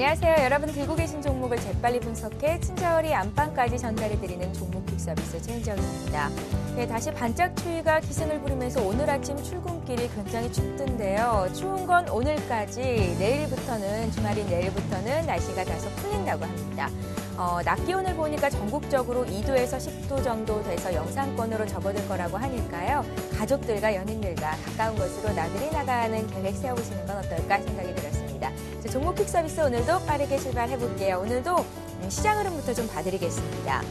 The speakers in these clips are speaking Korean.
안녕하세요. 여러분 들고 계신 종목을 재빨리 분석해 친절히 안방까지 전달해드리는 종목 퀵 서비스 최인정입니다. 네, 다시 반짝 추위가 기승을 부리면서 오늘 아침 출근길이 굉장히 춥던데요. 추운 건 오늘까지, 내일부터는, 주말인 내일부터는 날씨가 다소 풀린다고 합니다. 낮 기온을 보니까 전국적으로 2도에서 10도 정도 돼서 영상권으로 접어들 거라고 하니까요. 가족들과 연인들과 가까운 곳으로 나들이 나가는 계획 세워보시는 건 어떨까 생각이 들었습니다. 종목 퀵 서비스 오늘도 빠르게 출발해볼게요. 오늘도 시장 흐름부터 좀 봐드리겠습니다.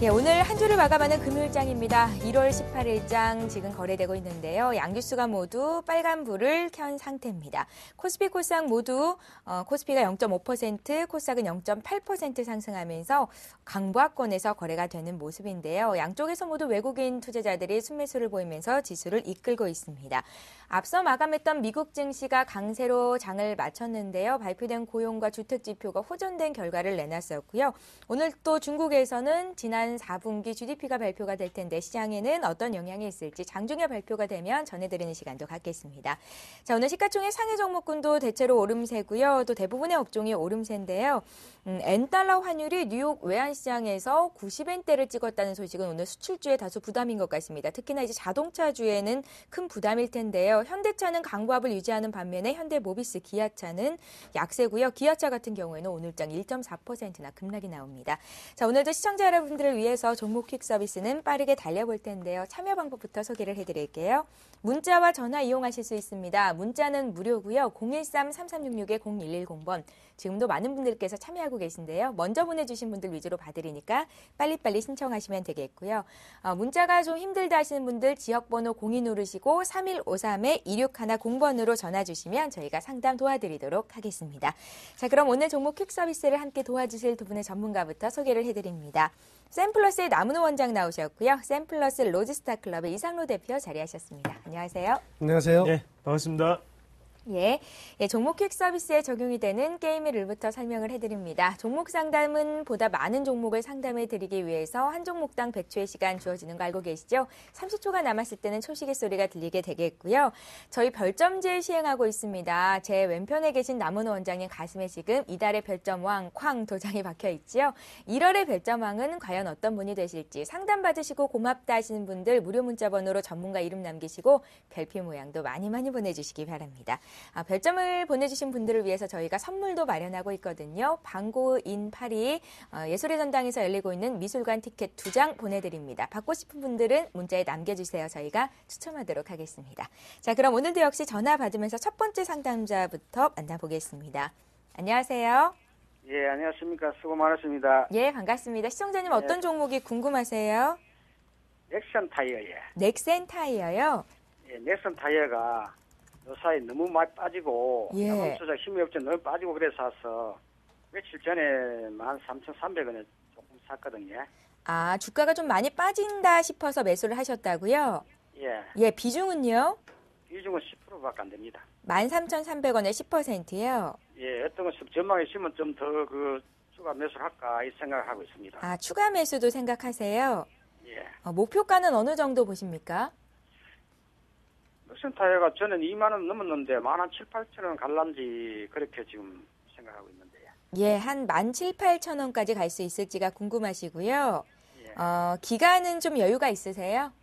예, 오늘 한 주를 마감하는 금요일장입니다. 1월 18일장 지금 거래되고 있는데요. 양지수가 모두 빨간불을 켠 상태입니다. 코스피, 코스닥 모두 코스피가 0.5%, 코스닥은 0.8% 상승하면서 강보합권에서 거래가 되는 모습인데요. 양쪽에서 모두 외국인 투자자들이 순매수를 보이면서 지수를 이끌고 있습니다. 앞서 마감했던 미국 증시가 강세로 장을 마쳤는데요. 발표된 고용과 주택 지표가 호전된 결과를 내놨었고요. 오늘 또 중국에서는 지난 4분기 GDP가 발표가 될 텐데 시장에는 어떤 영향이 있을지 장중에 발표가 되면 전해드리는 시간도 갖겠습니다. 자, 오늘 시가총액 상해 종목군도 대체로 오름세고요. 또 대부분의 업종이 오름세인데요. N달러 환율이 뉴욕 외환시장에서 90엔대를 찍었다는 소식은 오늘 수출주에 다소 부담인 것 같습니다. 특히나 이제 자동차주에는 큰 부담일 텐데요. 현대차는 강보합을 유지하는 반면에 현대모비스, 기아차는 약세고요. 기아차 같은 경우에는 오늘장 1.4%나 급락이 나옵니다. 자, 오늘도 시청자 여러분들을 위해서 종목 퀵 서비스는 빠르게 달려볼 텐데요. 참여 방법부터 소개를 해드릴게요. 문자와 전화 이용하실 수 있습니다. 문자는 무료고요. 013-3366-0110번. 지금도 많은 분들께서 참여하고 계신데요. 먼저 보내주신 분들 위주로 봐드리니까 빨리빨리 신청하시면 되겠고요. 문자가 좀 힘들다 하시는 분들 지역번호 02 누르시고 3153-2610번으로 전화 주시면 저희가 상담 도와드리도록 하겠습니다. 자, 그럼 오늘 종목 퀵 서비스를 함께 도와주실 두 분의 전문가부터 소개를 해드립니다. 샘플러스의 남은호 원장 나오셨고요. 샘플러스 로지스타클럽의 이상로 대표 자리하셨습니다. 안녕하세요. 안녕하세요. 네, 반갑습니다. 예, 종목 퀵 서비스에 적용이 되는 게임의 룰부터 설명을 해드립니다. 종목 상담은 보다 많은 종목을 상담해드리기 위해서 한 종목당 100초의 시간 주어지는 거 알고 계시죠? 30초가 남았을 때는 초시계 소리가 들리게 되겠고요. 저희 별점제 시행하고 있습니다. 제 왼편에 계신 남은호 원장님 가슴에 지금 이달의 별점왕 쾅 도장이 박혀있죠? 1월의 별점왕은 과연 어떤 분이 되실지 상담받으시고 고맙다 하시는 분들 무료 문자 번호로 전문가 이름 남기시고 별표 모양도 많이 보내주시기 바랍니다. 별점을 보내주신 분들을 위해서 저희가 선물도 마련하고 있거든요. 방고인 8위 예술의 전당에서 열리고 있는 미술관 티켓 2장 보내드립니다. 받고 싶은 분들은 문자에 남겨주세요. 저희가 추첨하도록 하겠습니다. 자, 그럼 오늘도 역시 전화 받으면서 첫 번째 상담자부터 만나보겠습니다. 안녕하세요. 예, 안녕하십니까. 수고 많으십니다. 예, 반갑습니다. 시청자님 어떤 종목이 궁금하세요? 넥센 타이어예. 넥센 타이어요? 예, 넥센 타이어가 요사이 너무 많이 빠지고 예. 투자 힘이 없지 너무 빠지고 그래서 사서 며칠 전에 13,300원에 조금 샀거든요. 아, 주가가 좀 많이 빠진다 싶어서 매수를 하셨다고요? 예. 예, 비중은요? 비중은 10%밖에 안 됩니다. 13,300원에 10%요? 예, 어떤 것이 전망이 있으면 좀 더 추가 매수를 할까 이 생각을 하고 있습니다. 아, 추가 매수도 생각하세요? 예. 목표가는 어느 정도 보십니까? 넥센 타이어가 저는 2만 원 넘었는데 17,000-8,000원 갈란지 그렇게 지금 생각하고 있는데요. 예, 한 17,000-8,000원까지 갈 수 있을지가 궁금하시고요. 예. 기간은 좀 여유가 있으세요?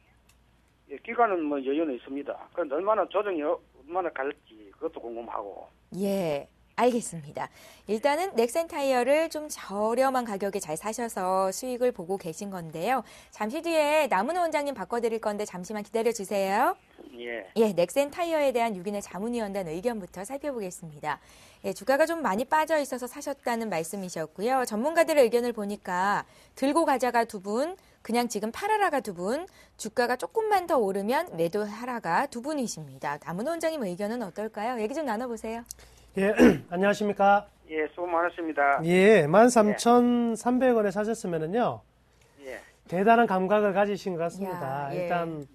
예, 기간은 뭐 여유는 있습니다. 그런데 얼마나 조정이 얼마나 갈지 그것도 궁금하고. 예, 알겠습니다. 일단은 넥센 타이어를 좀 저렴한 가격에 잘 사셔서 수익을 보고 계신 건데요. 잠시 뒤에 남은호 원장님 바꿔드릴 건데 잠시만 기다려주세요. 예. 예, 넥센 타이어에 대한 6인의 자문위원단 의견부터 살펴보겠습니다. 예, 주가가 좀 많이 빠져 있어서 사셨다는 말씀이셨고요. 전문가들의 의견을 보니까 들고 가자가 2분, 그냥 지금 팔아라가 2분, 주가가 조금만 더 오르면 매도하라가 2분이십니다. 남은호 원장님 의견은 어떨까요? 얘기 좀 나눠보세요. 예, 안녕하십니까? 예, 수고 많으십니다. 예, 13,300원에 사셨으면은요, 예. 대단한 감각을 가지신 것 같습니다. 야, 예. 일단,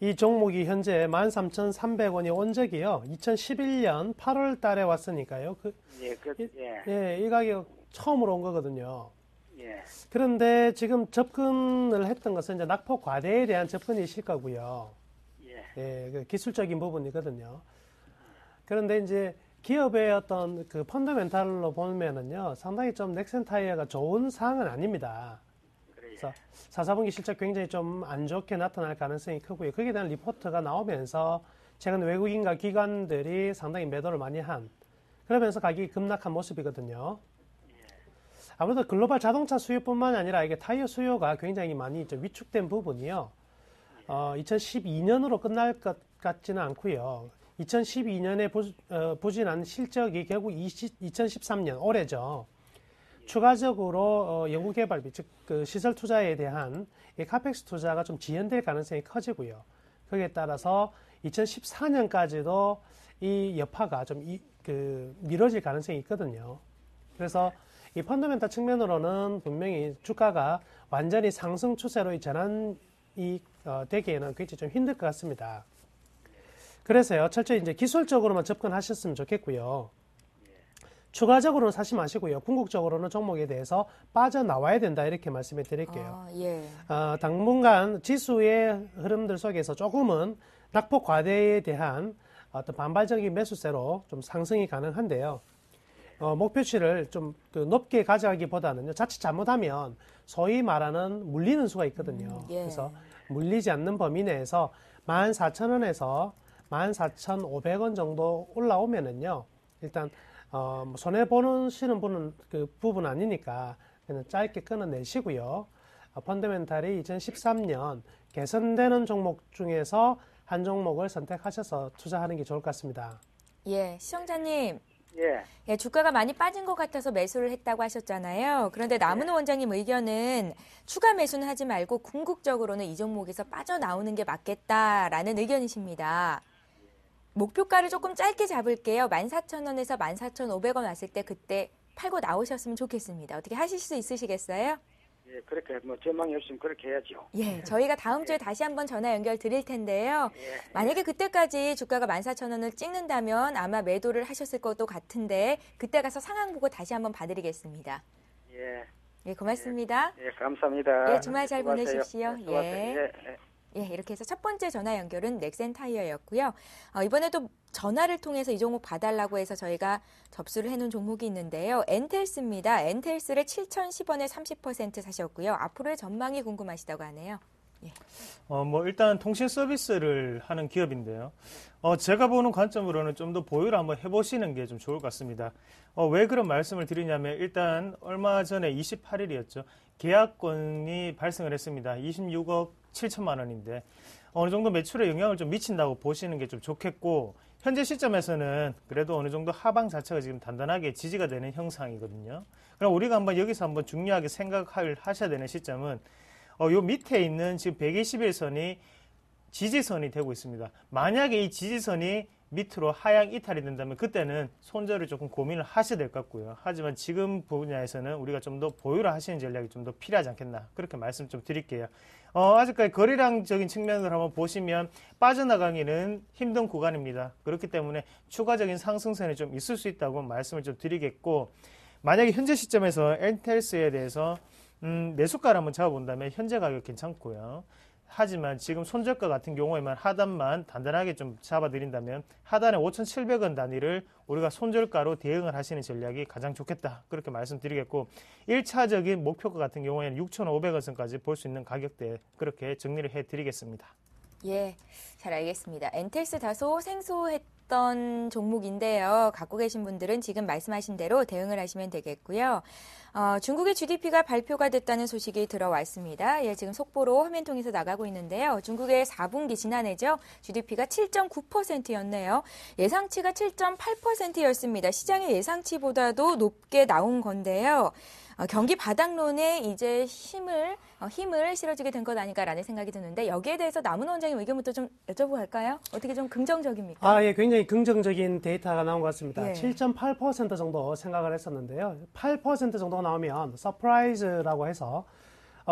이 종목이 현재 13,300원이 온 적이요, 2011년 8월 달에 왔으니까요. 이 가격 처음으로 온 거거든요. 예. 그런데 지금 접근을 했던 것은 이제 낙폭 과대에 대한 접근이실 거고요. 예. 예, 그 기술적인 부분이거든요. 그런데 이제 기업의 어떤 그 펀더멘탈로 보면은요, 상당히 좀 넥센타이어가 좋은 상황은 아닙니다. 그래서 4분기 실적 굉장히 좀 안 좋게 나타날 가능성이 크고요. 거기에 대한 리포트가 나오면서 최근 외국인과 기관들이 상당히 매도를 많이 그러면서 가격이 급락한 모습이거든요. 아무래도 글로벌 자동차 수요뿐만 아니라 이게 타이어 수요가 굉장히 많이 좀 위축된 부분이요. 2012년으로 끝날 것 같지는 않고요. 2012년에 부진한 실적이 결국 2013년 올해죠. 추가적으로 연구개발비, 즉 그 시설 투자에 대한 이 카펙스 투자가 좀 지연될 가능성이 커지고요. 거기에 따라서 2014년까지도 이 여파가 좀 미뤄질 가능성이 있거든요. 그래서 이 펀더멘탈 측면으로는 분명히 주가가 완전히 상승 추세로 전환이 되기에는 굉장히 좀 힘들 것 같습니다. 그래서요, 철저히 이제 기술적으로만 접근하셨으면 좋겠고요. 추가적으로는 사지 마시고요. 궁극적으로는 종목에 대해서 빠져나와야 된다 이렇게 말씀해 드릴게요. 당분간 지수의 흐름들 속에서 조금은 낙폭 과대에 대한 어떤 반발적인 매수세로 좀 상승이 가능한데요. 목표치를 좀 높게 가져가기보다는요, 자칫 잘못하면 소위 말하는 물리는 수가 있거든요. 그래서 물리지 않는 범위 내에서 14,000원에서 14,500원 정도 올라오면은요, 일단 손해보시는 분은 그 부분 아니니까 그냥 짧게 끊어내시고요. 펀더멘탈이 2013년 개선되는 종목 중에서 한 종목을 선택하셔서 투자하는 게 좋을 것 같습니다. 예, 시청자님. 예, 주가가 많이 빠진 것 같아서 매수를 했다고 하셨잖아요. 그런데 남은호 원장님 의견은 추가 매수는 하지 말고 궁극적으로는 이 종목에서 빠져나오는 게 맞겠다라는 의견이십니다. 목표가를 조금 짧게 잡을게요. 14,000원에서 14,500원 왔을 때 그때 팔고 나오셨으면 좋겠습니다. 어떻게 하실 수 있으시겠어요? 예, 그렇게 전망이 없으면 그렇게 해야죠. 예, 저희가 다음 주에 다시 한번 전화 연결 드릴 텐데요. 만약에 그때까지 주가가 14,000원을 찍는다면 아마 매도를 하셨을 것도 같은데 그때 가서 상황 보고 다시 한번 봐드리겠습니다. 예, 고맙습니다. 예, 감사합니다. 예, 주말 잘 수고하세요. 보내십시오. 예, 이렇게 해서 첫 번째 전화 연결은 넥센타이어였고요. 이번에도 전화를 통해서 이 종목 봐달라고 해서 저희가 접수를 해놓은 종목이 있는데요. 엔텔스입니다. 엔텔스를 7,010원에 30% 사셨고요. 앞으로의 전망이 궁금하시다고 하네요. 예. 일단 통신 서비스를 하는 기업인데요. 제가 보는 관점으로는 좀 더 보유를 한번 해보시는 게 좀 좋을 것 같습니다. 왜 그런 말씀을 드리냐면 일단 얼마 전에 28일이었죠. 계약건이 발생을 했습니다. 26억 7천만 원인데 어느 정도 매출에 영향을 좀 미친다고 보시는 게 좀 좋겠고 현재 시점에서는 그래도 어느 정도 하방 자체가 지금 단단하게 지지가 되는 형상이거든요. 그럼 우리가 여기서 한번 중요하게 생각을 하셔야 되는 시점은 요 밑에 있는 지금 121선이 지지선이 되고 있습니다. 만약에 이 지지선이 밑으로 하향 이탈이 된다면 그때는 손절을 조금 고민을 하셔야 될 것 같고요. 하지만 지금 분야에서는 우리가 좀 더 보유를 하시는 전략이 좀 더 필요하지 않겠나 그렇게 말씀 좀 드릴게요. 아직까지 거래량적인 측면을 한번 보시면 빠져나가기는 힘든 구간입니다. 그렇기 때문에 추가적인 상승선이 좀 있을 수 있다고 말씀을 좀 드리겠고 만약에 현재 시점에서 엔텔스에 대해서 매수가를 한번 잡아본다면 현재 가격 괜찮고요. 하지만 지금 손절가 같은 경우에만 하단만 단단하게 좀 잡아드린다면 하단에 5,700원 단위를 우리가 손절가로 대응을 하시는 전략이 가장 좋겠다. 그렇게 말씀드리겠고 1차적인 목표가 같은 경우에는 6,500원 선까지 볼 수 있는 가격대에 그렇게 정리를 해드리겠습니다. 예, 잘 알겠습니다. 엔텔스 다소 생소했던 종목인데요. 갖고 계신 분들은 지금 말씀하신 대로 대응을 하시면 되겠고요. 중국의 GDP가 발표가 됐다는 소식이 들어왔습니다. 예, 지금 속보로 화면 통해서 나가고 있는데요. 중국의 4분기 지난해죠. GDP가 7.9%였네요. 예상치가 7.8%였습니다. 시장의 예상치보다도 높게 나온 건데요. 경기 바닥론에 이제 힘을 실어주게 된 것 아닐까라는 생각이 드는데 여기에 대해서 남은호 원장님 의견부터 좀 여쭤보고 갈까요? 어떻게 좀 긍정적입니까? 예, 굉장히 긍정적인 데이터가 나온 것 같습니다. 예. 7.8% 정도 생각을 했었는데요. 8% 정도가 나오면 서프라이즈라고 해서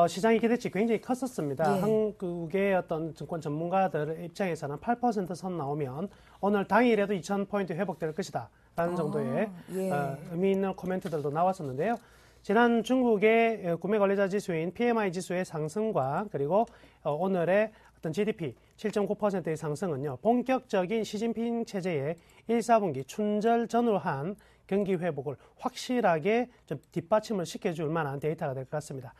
시장의 기대치 굉장히 컸었습니다. 예. 한국의 어떤 증권 전문가들 입장에서는 8% 선 나오면 오늘 당일에도 2,000포인트 회복될 것이다. 라는 정도의 의미 있는 코멘트들도 나왔었는데요. 지난 중국의 구매 관리자 지수인 PMI 지수의 상승과 그리고 오늘의 어떤 GDP 7.9%의 상승은요, 본격적인 시진핑 체제의 1, 4분기 춘절 전후로 한 경기 회복을 확실하게 좀 뒷받침을 시켜줄 만한 데이터가 될 것 같습니다.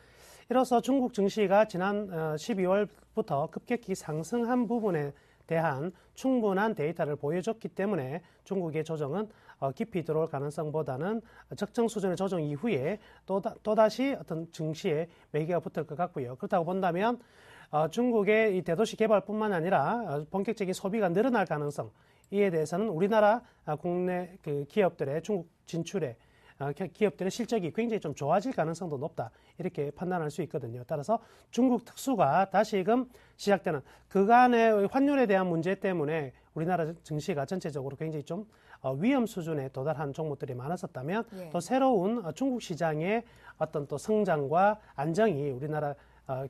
이로써 중국 증시가 지난 12월부터 급격히 상승한 부분에 대한 충분한 데이터를 보여줬기 때문에 중국의 조정은 깊이 들어올 가능성보다는 적정 수준의 조정 이후에 또다시 어떤 증시에 매기가 붙을 것 같고요. 그렇다고 본다면 중국의 이 대도시 개발뿐만 아니라 본격적인 소비가 늘어날 가능성, 이에 대해서는 우리나라 국내 그 기업들의 중국 진출에 기업들의 실적이 굉장히 좀 좋아질 가능성도 높다, 이렇게 판단할 수 있거든요. 따라서 중국 특수가 다시금 시작되는 그간의 환율에 대한 문제 때문에 우리나라 증시가 전체적으로 굉장히 좀 위험 수준에 도달한 종목들이 많았었다면 예. 또 새로운 중국 시장의 어떤 또 성장과 안정이 우리나라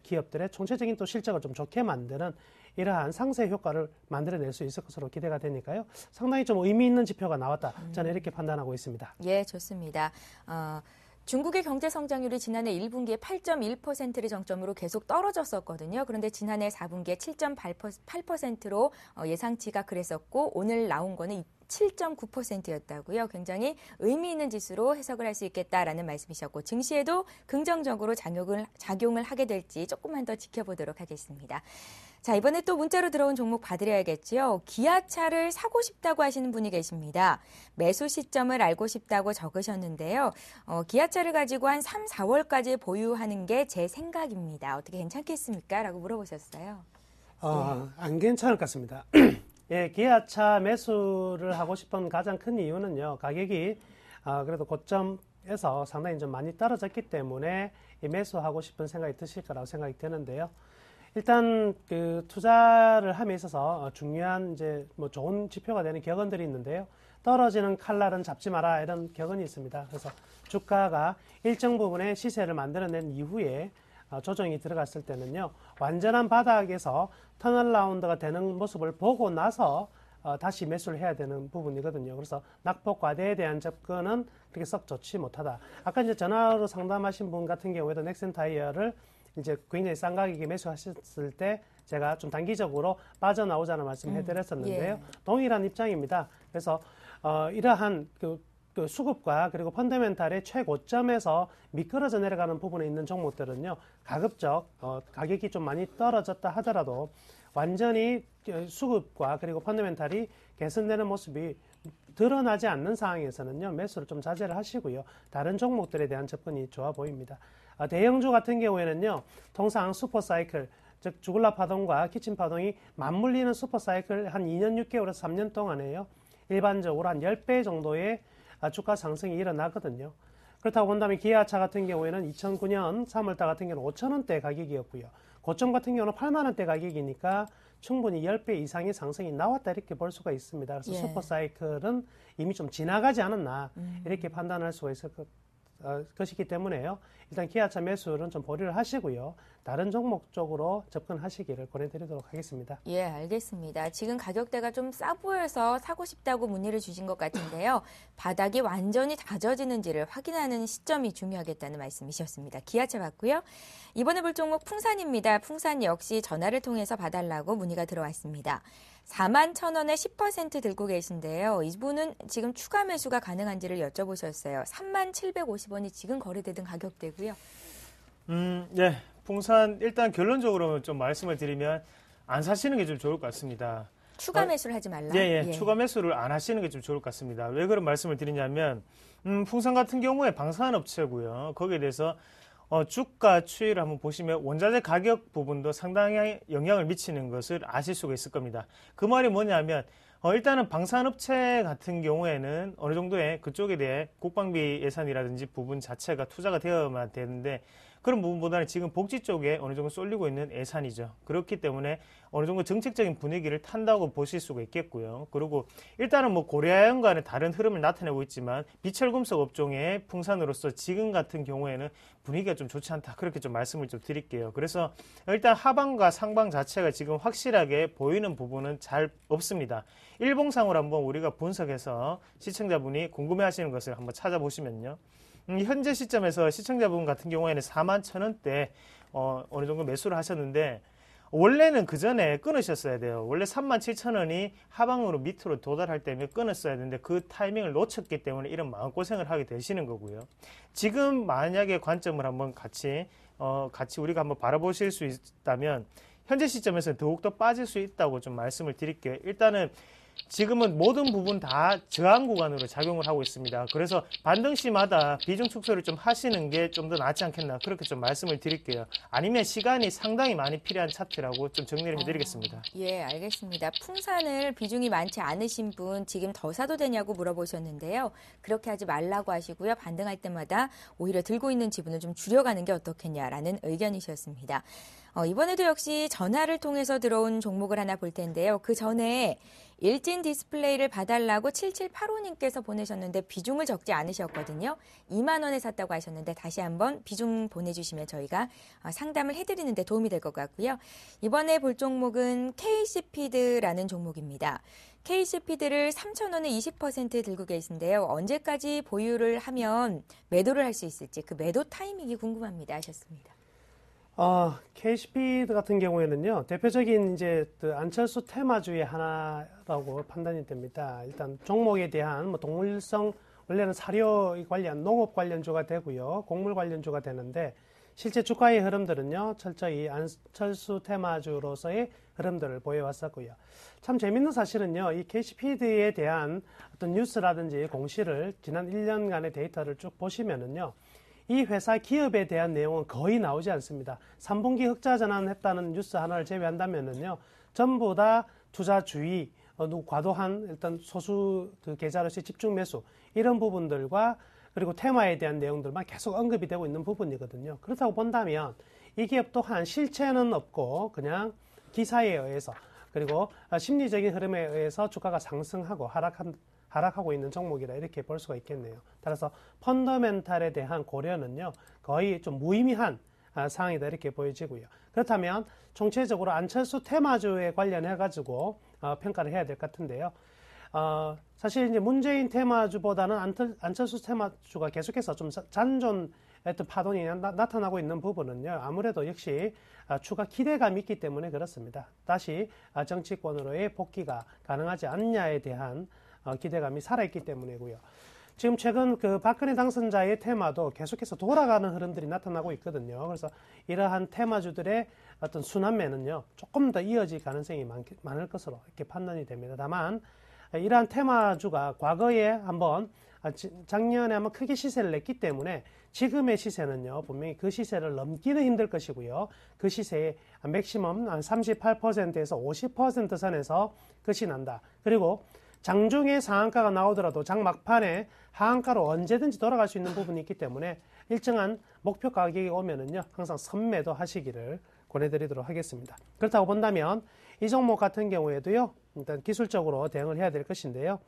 기업들의 총체적인 또 실적을 좀 좋게 만드는 이러한 상세 효과를 만들어낼 수 있을 것으로 기대가 되니까요. 상당히 좀 의미 있는 지표가 나왔다, 저는 이렇게 판단하고 있습니다. 예, 좋습니다. 중국의 경제 성장률이 지난해 1분기에 8.1%를 정점으로 계속 떨어졌었거든요. 그런데 지난해 4분기에 7.8%로 예상치가 그랬었고, 오늘 나온 거는 7.9%였다고요. 굉장히 의미 있는 지수로 해석을 할 수 있겠다라는 말씀이셨고, 증시에도 긍정적으로 작용을 하게 될지 조금만 더 지켜보도록 하겠습니다. 자, 이번에 또 문자로 들어온 종목 봐드려야겠지요. 기아차를 사고 싶다고 하시는 분이 계십니다. 매수 시점을 알고 싶다고 적으셨는데요. 기아차를 가지고 한 3, 4월까지 보유하는 게 제 생각입니다. 어떻게 괜찮겠습니까? 라고 물어보셨어요. 안 괜찮을 것 같습니다. 예, 기아차 매수를 하고 싶은 가장 큰 이유는요, 가격이 그래도 고점에서 상당히 좀 많이 떨어졌기 때문에 이 매수하고 싶은 생각이 드실 거라고 생각이 되는데요. 일단 그 투자를 함에 있어서 중요한 이제 뭐 좋은 지표가 되는 격언들이 있는데요. 떨어지는 칼날은 잡지 마라, 이런 격언이 있습니다. 그래서 주가가 일정 부분의 시세를 만들어낸 이후에 조정이 들어갔을 때는요, 완전한 바닥에서 턴어라운드가 되는 모습을 보고 나서 다시 매수를 해야 되는 부분이거든요. 그래서 낙폭 과대에 대한 접근은 그렇게 썩 좋지 못하다. 아까 이제 전화로 상담하신 분 같은 경우에도 넥센 타이어를 이제 굉장히 싼 가격에 매수하셨을 때 제가 좀 단기적으로 빠져나오자는 말씀 해드렸었는데요. 예. 동일한 입장입니다. 그래서 이러한 그 수급과 그리고 펀더멘탈의 최고점에서 미끄러져 내려가는 부분에 있는 종목들은요, 가급적 가격이 좀 많이 떨어졌다 하더라도 완전히 수급과 그리고 펀더멘탈이 개선되는 모습이 드러나지 않는 상황에서는요, 매수를 좀 자제를 하시고요. 다른 종목들에 대한 접근이 좋아 보입니다. 대형주 같은 경우에는요, 통상 슈퍼사이클, 즉 주글라 파동과 키친 파동이 맞물리는 슈퍼사이클 한 2년 6개월에서 3년 동안에요, 일반적으로 한 10배 정도의 주가 상승이 일어나거든요. 그렇다고 본다면 기아차 같은 경우에는 2009년 3월달 같은 경우는 5,000원대 가격이었고요. 고점 같은 경우는 8만원대 가격이니까 충분히 10배 이상의 상승이 나왔다, 이렇게 볼 수가 있습니다. 그래서 예. 슈퍼사이클은 이미 좀 지나가지 않았나, 이렇게 판단할 수가 있을 것이기 때문에요. 일단 기아차 매수는 좀 보류를 하시고요. 다른 종목 쪽으로 접근하시기를 권해드리도록 하겠습니다. 예, 알겠습니다. 지금 가격대가 좀 싸 보여서 사고 싶다고 문의를 주신 것 같은데요. 바닥이 완전히 다져지는지를 확인하는 시점이 중요하겠다는 말씀이셨습니다. 기아차 맞고요. 이번에 볼 종목 풍산입니다. 풍산 역시 전화를 통해서 봐달라고 문의가 들어왔습니다. 41,000원에 10% 들고 계신데요. 이분은 지금 추가 매수가 가능한지를 여쭤보셨어요. 3750원이 지금 거래되던 가격대고요. 예. 풍산 일단 결론적으로 좀 말씀을 드리면 안 사시는 게 좀 좋을 것 같습니다. 추가 매수를 하지 말라? 예. 추가 매수를 안 하시는 게 좀 좋을 것 같습니다. 왜 그런 말씀을 드리냐면 풍산 같은 경우에 방산업체고요. 거기에 대해서 주가 추이를 한번 보시면 원자재 가격 부분도 상당히 영향을 미치는 것을 아실 수가 있을 겁니다. 그 말이 뭐냐면 일단은 방산업체 같은 경우에는 어느 정도의 그쪽에 대해 국방비 예산이라든지 부분 자체가 투자가 되어야만 되는데 그런 부분보다는 지금 복지 쪽에 어느 정도 쏠리고 있는 예산이죠. 그렇기 때문에 어느 정도 정책적인 분위기를 탄다고 보실 수가 있겠고요. 그리고 일단은 뭐 고려아연과는 다른 흐름을 나타내고 있지만 비철금속 업종의 풍산으로서 지금 같은 경우에는 분위기가 좀 좋지 않다. 그렇게 좀 말씀을 좀 드릴게요. 그래서 일단 하방과 상방 자체가 지금 확실하게 보이는 부분은 잘 없습니다. 일봉상으로 한번 우리가 분석해서 시청자분이 궁금해하시는 것을 한번 찾아보시면요. 현재 시점에서 시청자분 같은 경우에는 41,000원대 어느 정도 매수를 하셨는데 원래는 그 전에 끊으셨어야 돼요. 원래 37,000원이 하방으로 밑으로 도달할 때면 끊었어야 되는데 그 타이밍을 놓쳤기 때문에 이런 마음고생을 하게 되시는 거고요. 지금 만약에 관점을 한번 같이 우리가 한번 바라보실 수 있다면 현재 시점에서 더욱더 빠질 수 있다고 좀 말씀을 드릴게요. 일단은 지금은 모든 부분 다 저항 구간으로 작용을 하고 있습니다. 그래서 반등 시마다 비중 축소를 좀 하시는 게 좀 더 낫지 않겠나 그렇게 좀 말씀을 드릴게요. 아니면 시간이 상당히 많이 필요한 차트라고 좀 정리를 해드리겠습니다. 예, 알겠습니다. 풍산을 비중이 많지 않으신 분 지금 더 사도 되냐고 물어보셨는데요. 그렇게 하지 말라고 하시고요. 반등할 때마다 오히려 들고 있는 지분을 좀 줄여가는 게 어떻겠냐라는 의견이셨습니다. 이번에도 역시 전화를 통해서 들어온 종목을 하나 볼 텐데요. 그 전에 일진 디스플레이를 봐달라고 7785님께서 보내셨는데 비중을 적지 않으셨거든요. 2만 원에 샀다고 하셨는데 다시 한번 비중 보내주시면 저희가 상담을 해드리는 데 도움이 될 것 같고요. 이번에 볼 종목은 KC피드라는 종목입니다. KC피드를 3,000원에 20% 들고 계신데요. 언제까지 보유를 하면 매도를 할 수 있을지 그 매도 타이밍이 궁금합니다 하셨습니다. KC피드 같은 경우에는요, 대표적인 이제 그 안철수 테마주의 하나라고 판단이 됩니다. 일단 종목에 대한 뭐 동물성, 원래는 사료 관련, 농업 관련주가 되고요, 곡물 관련주가 되는데, 실제 주가의 흐름들은요, 철저히 안철수 테마주로서의 흐름들을 보여왔었고요. 참 재밌는 사실은요, 이 KC피드에 대한 어떤 뉴스라든지 공시를 지난 1년간의 데이터를 쭉 보시면은요, 이 회사 기업에 대한 내용은 거의 나오지 않습니다. 3분기 흑자 전환했다는 뉴스 하나를 제외한다면은요, 전부 다 투자주의, 과도한 일단 소수 그 계좌로서의 집중 매수 이런 부분들과 그리고 테마에 대한 내용들만 계속 언급이 되고 있는 부분이거든요. 그렇다고 본다면 이 기업 또한 실체는 없고 그냥 기사에 의해서 그리고 심리적인 흐름에 의해서 주가가 상승하고 하락하고 있는 종목이라 이렇게 볼 수가 있겠네요. 따라서 펀더멘탈에 대한 고려는요, 거의 좀 무의미한 상황이다 이렇게 보여지고요. 그렇다면 총체적으로 안철수 테마주에 관련해가지고 평가를 해야 될 것 같은데요. 사실 이제 문재인 테마주보다는 안철수 테마주가 계속해서 좀 잔존 어떤 파동이 나타나고 있는 부분은요, 아무래도 역시 추가 기대감이 있기 때문에 그렇습니다. 다시 정치권으로의 복귀가 가능하지 않냐에 대한 기대감이 살아있기 때문이고요. 지금 최근 그 박근혜 당선자의 테마도 계속해서 돌아가는 흐름들이 나타나고 있거든요. 그래서 이러한 테마주들의 어떤 순환매는요, 조금 더 이어질 가능성이 많을 것으로 이렇게 판단이 됩니다. 다만 이러한 테마주가 과거에 한번 작년에 한번 크게 시세를 냈기 때문에 지금의 시세는요, 분명히 그 시세를 넘기는 힘들 것이고요. 그 시세의 맥시멈 38%에서 50% 선에서 끝이 난다. 그리고 장중에 상한가가 나오더라도 장 막판에 하한가로 언제든지 돌아갈 수 있는 부분이 있기 때문에 일정한 목표 가격이 오면은요, 항상 선매도 하시기를 권해드리도록 하겠습니다. 그렇다고 본다면 이 종목 같은 경우에도요, 일단 기술적으로 대응을 해야 될 것인데요.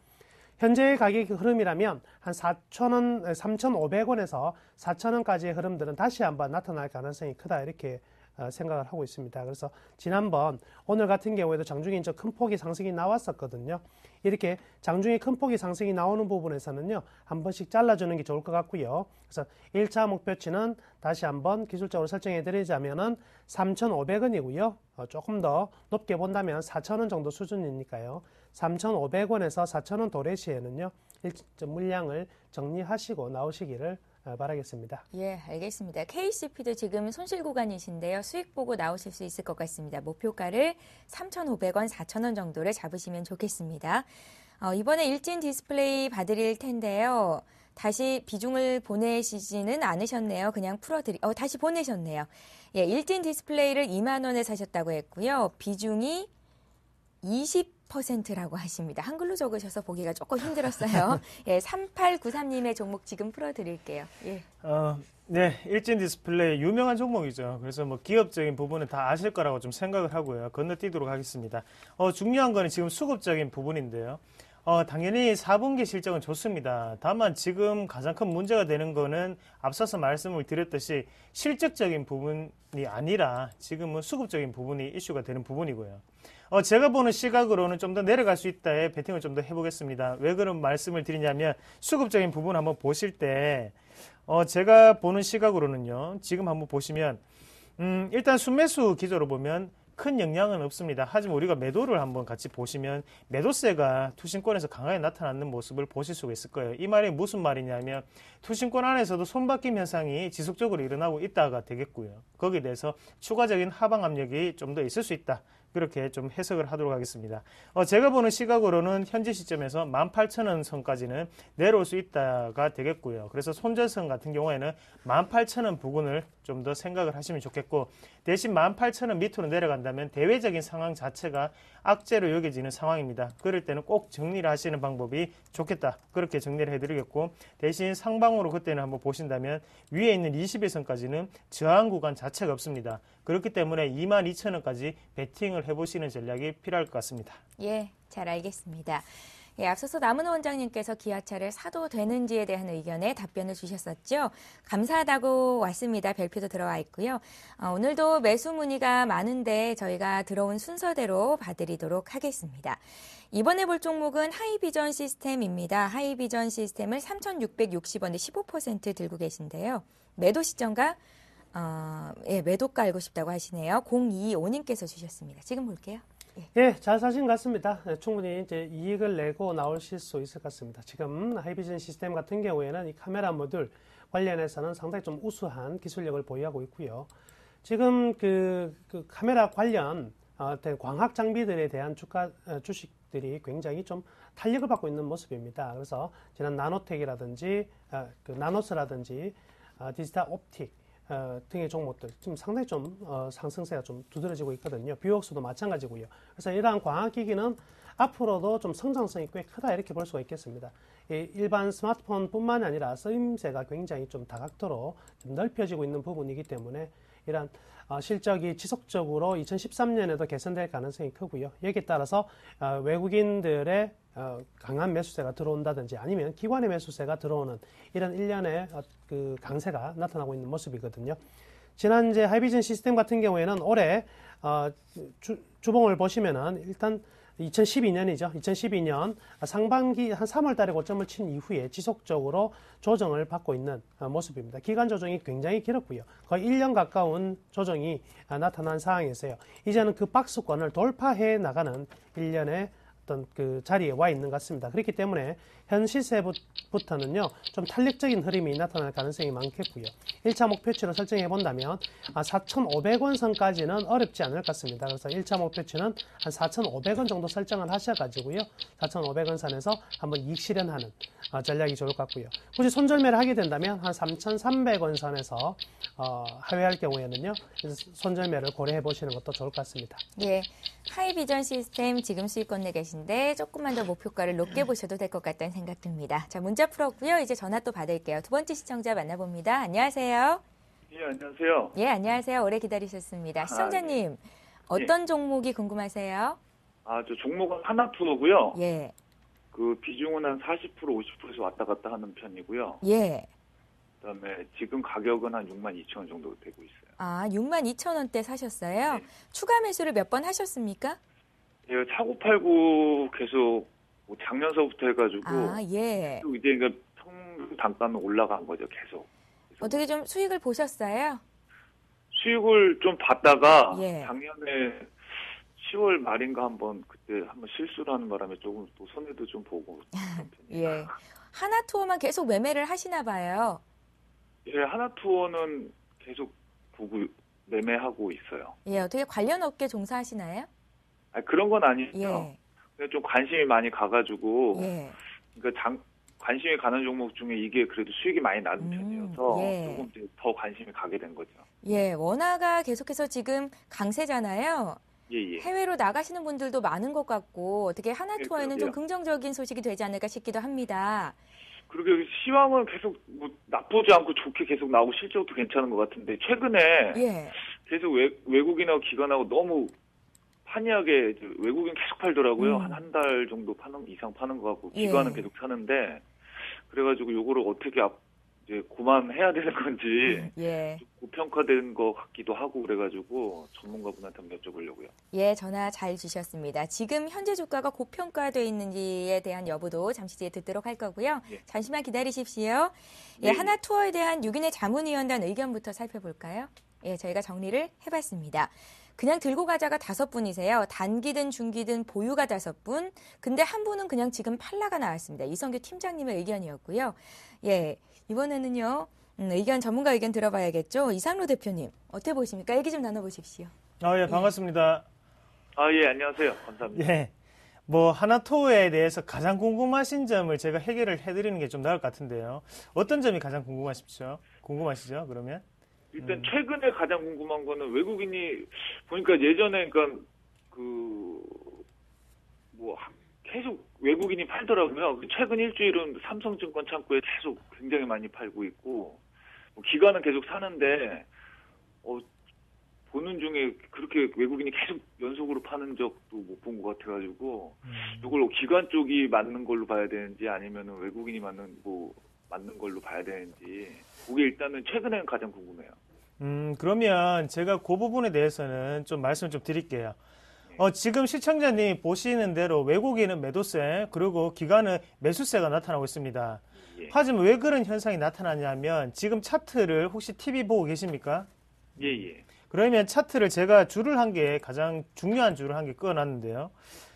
현재의 가격 흐름이라면 한 4,000원, 3,500원에서 4,000원까지의 흐름들은 다시 한번 나타날 가능성이 크다 이렇게 생각을 하고 있습니다. 그래서 지난번 오늘 같은 경우에도 장중에 큰 폭의 상승이 나왔었거든요. 이렇게 장중에 큰 폭의 상승이 나오는 부분에서는요, 한 번씩 잘라주는 게 좋을 것 같고요. 그래서 1차 목표치는 다시 한번 기술적으로 설정해 드리자면은 3,500원이고요. 조금 더 높게 본다면 4,000원 정도 수준이니까요. 3,500원에서 4,000원 도래 시에는요, 물량을 정리하시고 나오시기를 바라겠습니다. 예, 알겠습니다. KCP도 지금 손실 구간이신데요. 수익 보고 나오실 수 있을 것 같습니다. 목표가를 3,500원, 4,000원 정도를 잡으시면 좋겠습니다. 이번에 일진 디스플레이 봐드릴 텐데요. 다시 비중을 보내시지는 않으셨네요. 그냥 다시 보내셨네요. 예, 일진 디스플레이를 2만 원에 사셨다고 했고요. 비중이 20%라고 하십니다. 한글로 적으셔서 보기가 조금 힘들었어요. 예, 3893님의 종목 지금 풀어드릴게요. 예. 네, 일진 디스플레이 유명한 종목이죠. 그래서 뭐 기업적인 부분은 다 아실 거라고 좀 생각을 하고요. 건너뛰도록 하겠습니다. 중요한 거는 지금 수급적인 부분인데요. 당연히 4분기 실적은 좋습니다. 다만 지금 가장 큰 문제가 되는 거는 앞서서 말씀을 드렸듯이 실적적인 부분이 아니라 지금은 수급적인 부분이 이슈가 되는 부분이고요. 제가 보는 시각으로는 좀 더 내려갈 수 있다에 베팅을 좀 더 해보겠습니다. 왜 그런 말씀을 드리냐면 수급적인 부분 한번 보실 때 제가 보는 시각으로는요. 지금 한번 보시면 일단 순매수 기조로 보면 큰 영향은 없습니다. 하지만 우리가 매도를 한번 같이 보시면 매도세가 투신권에서 강하게 나타나는 모습을 보실 수가 있을 거예요. 이 말이 무슨 말이냐면 투신권 안에서도 손바뀜 현상이 지속적으로 일어나고 있다가 되겠고요. 거기에 대해서 추가적인 하방 압력이 좀 더 있을 수 있다. 그렇게 좀 해석을 하도록 하겠습니다. 제가 보는 시각으로는 현재 시점에서 18,000원 선까지는 내려올 수 있다가 되겠고요. 그래서 손절선 같은 경우에는 18,000원 부근을 좀 더 생각을 하시면 좋겠고, 대신 18,000원 밑으로 내려간다면 대외적인 상황 자체가 악재로 여겨지는 상황입니다. 그럴 때는 꼭 정리를 하시는 방법이 좋겠다. 그렇게 정리를 해드리겠고, 대신 상방으로 그때는 한번 보신다면 위에 있는 21선까지는 저항 구간 자체가 없습니다. 그렇기 때문에 22,000원까지 베팅을 해보시는 전략이 필요할 것 같습니다. 예, 잘 알겠습니다. 예, 앞서서 남은호 원장님께서 기아차를 사도 되는지에 대한 의견에 답변을 주셨었죠. 감사하다고 왔습니다. 별표도 들어와 있고요. 오늘도 매수 문의가 많은데 저희가 들어온 순서대로 봐드리도록 하겠습니다. 이번에 볼 종목은 하이비전 시스템입니다. 하이비전 시스템을 3,660원에 15% 들고 계신데요. 매도 시점가 매도가 알고 싶다고 하시네요. 0225님께서 주셨습니다. 지금 볼게요. 예, 잘 사신 것 같습니다. 충분히 이제 이익을 내고 나오실 수 있을 것 같습니다. 지금 하이비전 시스템 같은 경우에는 이 카메라 모듈 관련해서는 상당히 좀 우수한 기술력을 보유하고 있고요. 지금 그 카메라 관련 광학 장비들에 대한 주식들이 굉장히 좀 탄력을 받고 있는 모습입니다. 그래서 지난 나노텍이라든지 나노스라든지 디지털 옵틱 등의 종목들 지금 상당히 좀 상승세가 좀 두드러지고 있거든요. 뷰옥스도 마찬가지고요. 그래서 이러한 광학기기는 앞으로도 좀 성장성이 꽤 크다 이렇게 볼 수가 있겠습니다. 일반 스마트폰뿐만 아니라 쓰임새가 굉장히 좀 다각도로 좀 넓혀지고 있는 부분이기 때문에 이러한 실적이 지속적으로 2013년에도 개선될 가능성이 크고요. 여기에 따라서 외국인들의 강한 매수세가 들어온다든지 아니면 기관의 매수세가 들어오는 이런 일련의 그 강세가 나타나고 있는 모습이거든요. 지난 이제 하이비전 시스템 같은 경우에는 올해 주봉을 보시면은 일단 2012년이죠. 2012년 상반기 한 3월 달에 고점을 친 이후에 지속적으로 조정을 받고 있는 모습입니다. 기간 조정이 굉장히 길었고요. 거의 1년 가까운 조정이 나타난 상황에서요. 이제는 그 박스권을 돌파해 나가는 일련의 어떤 그 자리에 와 있는 것 같습니다. 그렇기 때문에 현 시세부터는요, 좀 탄력적인 흐름이 나타날 가능성이 많겠고요. 1차 목표치로 설정해 본다면 4,500원 선까지는 어렵지 않을 것 같습니다. 그래서 1차 목표치는 한 4,500원 정도 설정을 하셔가지고요, 4,500원 선에서 한번 이익 실현하는 전략이 좋을 것 같고요. 굳이 손절매를 하게 된다면 한 3,300원 선에서 하회할 경우에는요, 손절매를 고려해 보시는 것도 좋을 것 같습니다. 예, 하이비전 시스템 지금 수익권 내 계신데 조금만 더 목표가를 높게 보셔도 될 것 같다는 생각 듭니다. 자, 문자 풀었고요. 이제 전화 또 받을게요. 두 번째 시청자 만나봅니다. 안녕하세요. 예, 안녕하세요. 예, 안녕하세요. 오래 기다리셨습니다. 시청자님, 어떤 종목이 궁금하세요? 저 종목은 하나투어고요. 예, 그 비중은 한 40%, 50%에서 왔다 갔다 하는 편이고요. 예. 그다음에 지금 가격은 한 62,000원 정도 되고 있어요. 62,000원대 사셨어요? 네. 추가 매수를 몇 번 하셨습니까? 예, 사고 팔고 계속 뭐 작년서부터 해가지고 예. 또 이제 그러니까 평균 단가는 올라간 거죠, 계속. 그래서 어떻게 좀 수익을 보셨어요? 수익을 좀 받다가 예. 작년에 10월 말인가 그때 한번 실수를 하는 바람에 조금 또 손해도 좀 보고 그런 편이에요. 예. 하나투어만 계속 매매를 하시나 봐요. 예, 하나투어는 계속 보고 매매하고 있어요. 예, 어떻게 관련 업계 종사하시나요? 그런 건 아니죠. 예. 그냥 좀 관심이 많이 가가지고, 예. 그러니까 관심이 가는 종목 중에 이게 그래도 수익이 많이 나는 편이어서 예. 조금 이제 더 관심이 가게 된 거죠. 예, 원화가 계속해서 지금 강세잖아요. 예. 해외로 나가시는 분들도 많은 것 같고 어떻게 하나투어에는 좀 그러게요. 긍정적인 소식이 되지 않을까 싶기도 합니다. 그리고 시황은 계속 뭐 나쁘지 않고 좋게 계속 나오고 실적도 괜찮은 것 같은데 최근에 예. 계속 외국인하고 기관하고 너무 판이하게 외국인 계속 팔더라고요. 한 달 정도 이상 파는 것 같고 기관은 예. 계속 사는데 그래가지고 요거를 어떻게 이제 그만해야 되는 건지 예. 좀 고평가된 것 같기도 하고 그래가지고 전문가분한테 한번 여쭤보려고요. 예, 전화 잘 주셨습니다. 지금 현재 주가가 고평가되어 있는지에 대한 여부도 잠시 뒤에 듣도록 할 거고요. 예. 잠시만 기다리십시오. 예, 네. 하나투어에 대한 6인의 자문위원단 의견부터 살펴볼까요? 예, 저희가 정리를 해봤습니다. 그냥 들고 가자가 5분이세요. 단기든 중기든 보유가 5분. 근데 한 분은 그냥 지금 팔라가 나왔습니다. 이성규 팀장님의 의견이었고요. 예, 이번에는요. 의견 전문가 의견 들어봐야겠죠. 이상로 대표님 어떻게 보십니까? 얘기 좀 나눠보십시오. 예, 반갑습니다. 예, 안녕하세요. 감사합니다. 예. 뭐 하나투어에 대해서 가장 궁금하신 점을 제가 해결을 해드리는 게 좀 나을 것 같은데요. 어떤 점이 가장 궁금하시죠? 그러면? 일단 최근에 가장 궁금한 거는 외국인이 보니까 예전에 그러니까 뭐 계속 외국인이 팔더라고요. 최근 일주일은 삼성증권 창구에 계속 굉장히 많이 팔고 있고 뭐 기관은 계속 사는데 보는 중에 그렇게 외국인이 계속 연속으로 파는 적도 못 본 것 같아가지고 이걸 기관 쪽이 맞는 걸로 봐야 되는지 아니면은 외국인이 맞는 걸로 봐야 되는지 그게 일단은 최근에는 가장 궁금해요. 그러면 제가 그 부분에 대해서는 좀 말씀을 좀 드릴게요. 지금 시청자님 보시는 대로 외국인은 매도세, 그리고 기관은 매수세가 나타나고 있습니다. 예. 하지만 왜 그런 현상이 나타나냐면 지금 차트를 혹시 TV 보고 계십니까? 예. 그러면 차트를 제가 줄을 한 개, 가장 중요한 줄을 한 개 그어놨는데요.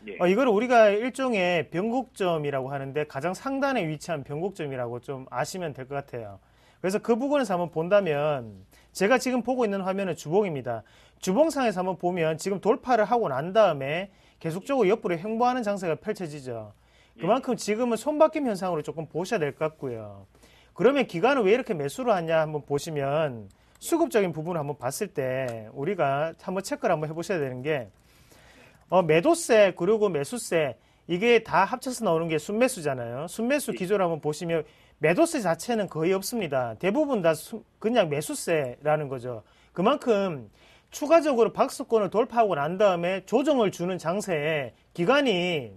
예. 이걸 우리가 일종의 변곡점이라고 하는데 가장 상단에 위치한 변곡점이라고 좀 아시면 될 것 같아요. 그래서 그 부분에서 한번 본다면 제가 지금 보고 있는 화면은 주봉입니다. 주봉상에서 한번 보면 지금 돌파를 하고 난 다음에 계속적으로 옆으로 횡보하는 장세가 펼쳐지죠. 그만큼 지금은 손바뀜 현상으로 조금 보셔야 될 것 같고요. 그러면 기관은 왜 이렇게 매수를 하냐 한번 보시면 수급적인 부분을 한번 봤을 때 우리가 한번 체크를 한번 해보셔야 되는 게 매도세 그리고 매수세 이게 다 합쳐서 나오는 게 순매수잖아요. 순매수 기조를 한번 보시면 매도세 자체는 거의 없습니다. 대부분 다 그냥 매수세라는 거죠. 그만큼 추가적으로 박스권을 돌파하고 난 다음에 조정을 주는 장세에 기관이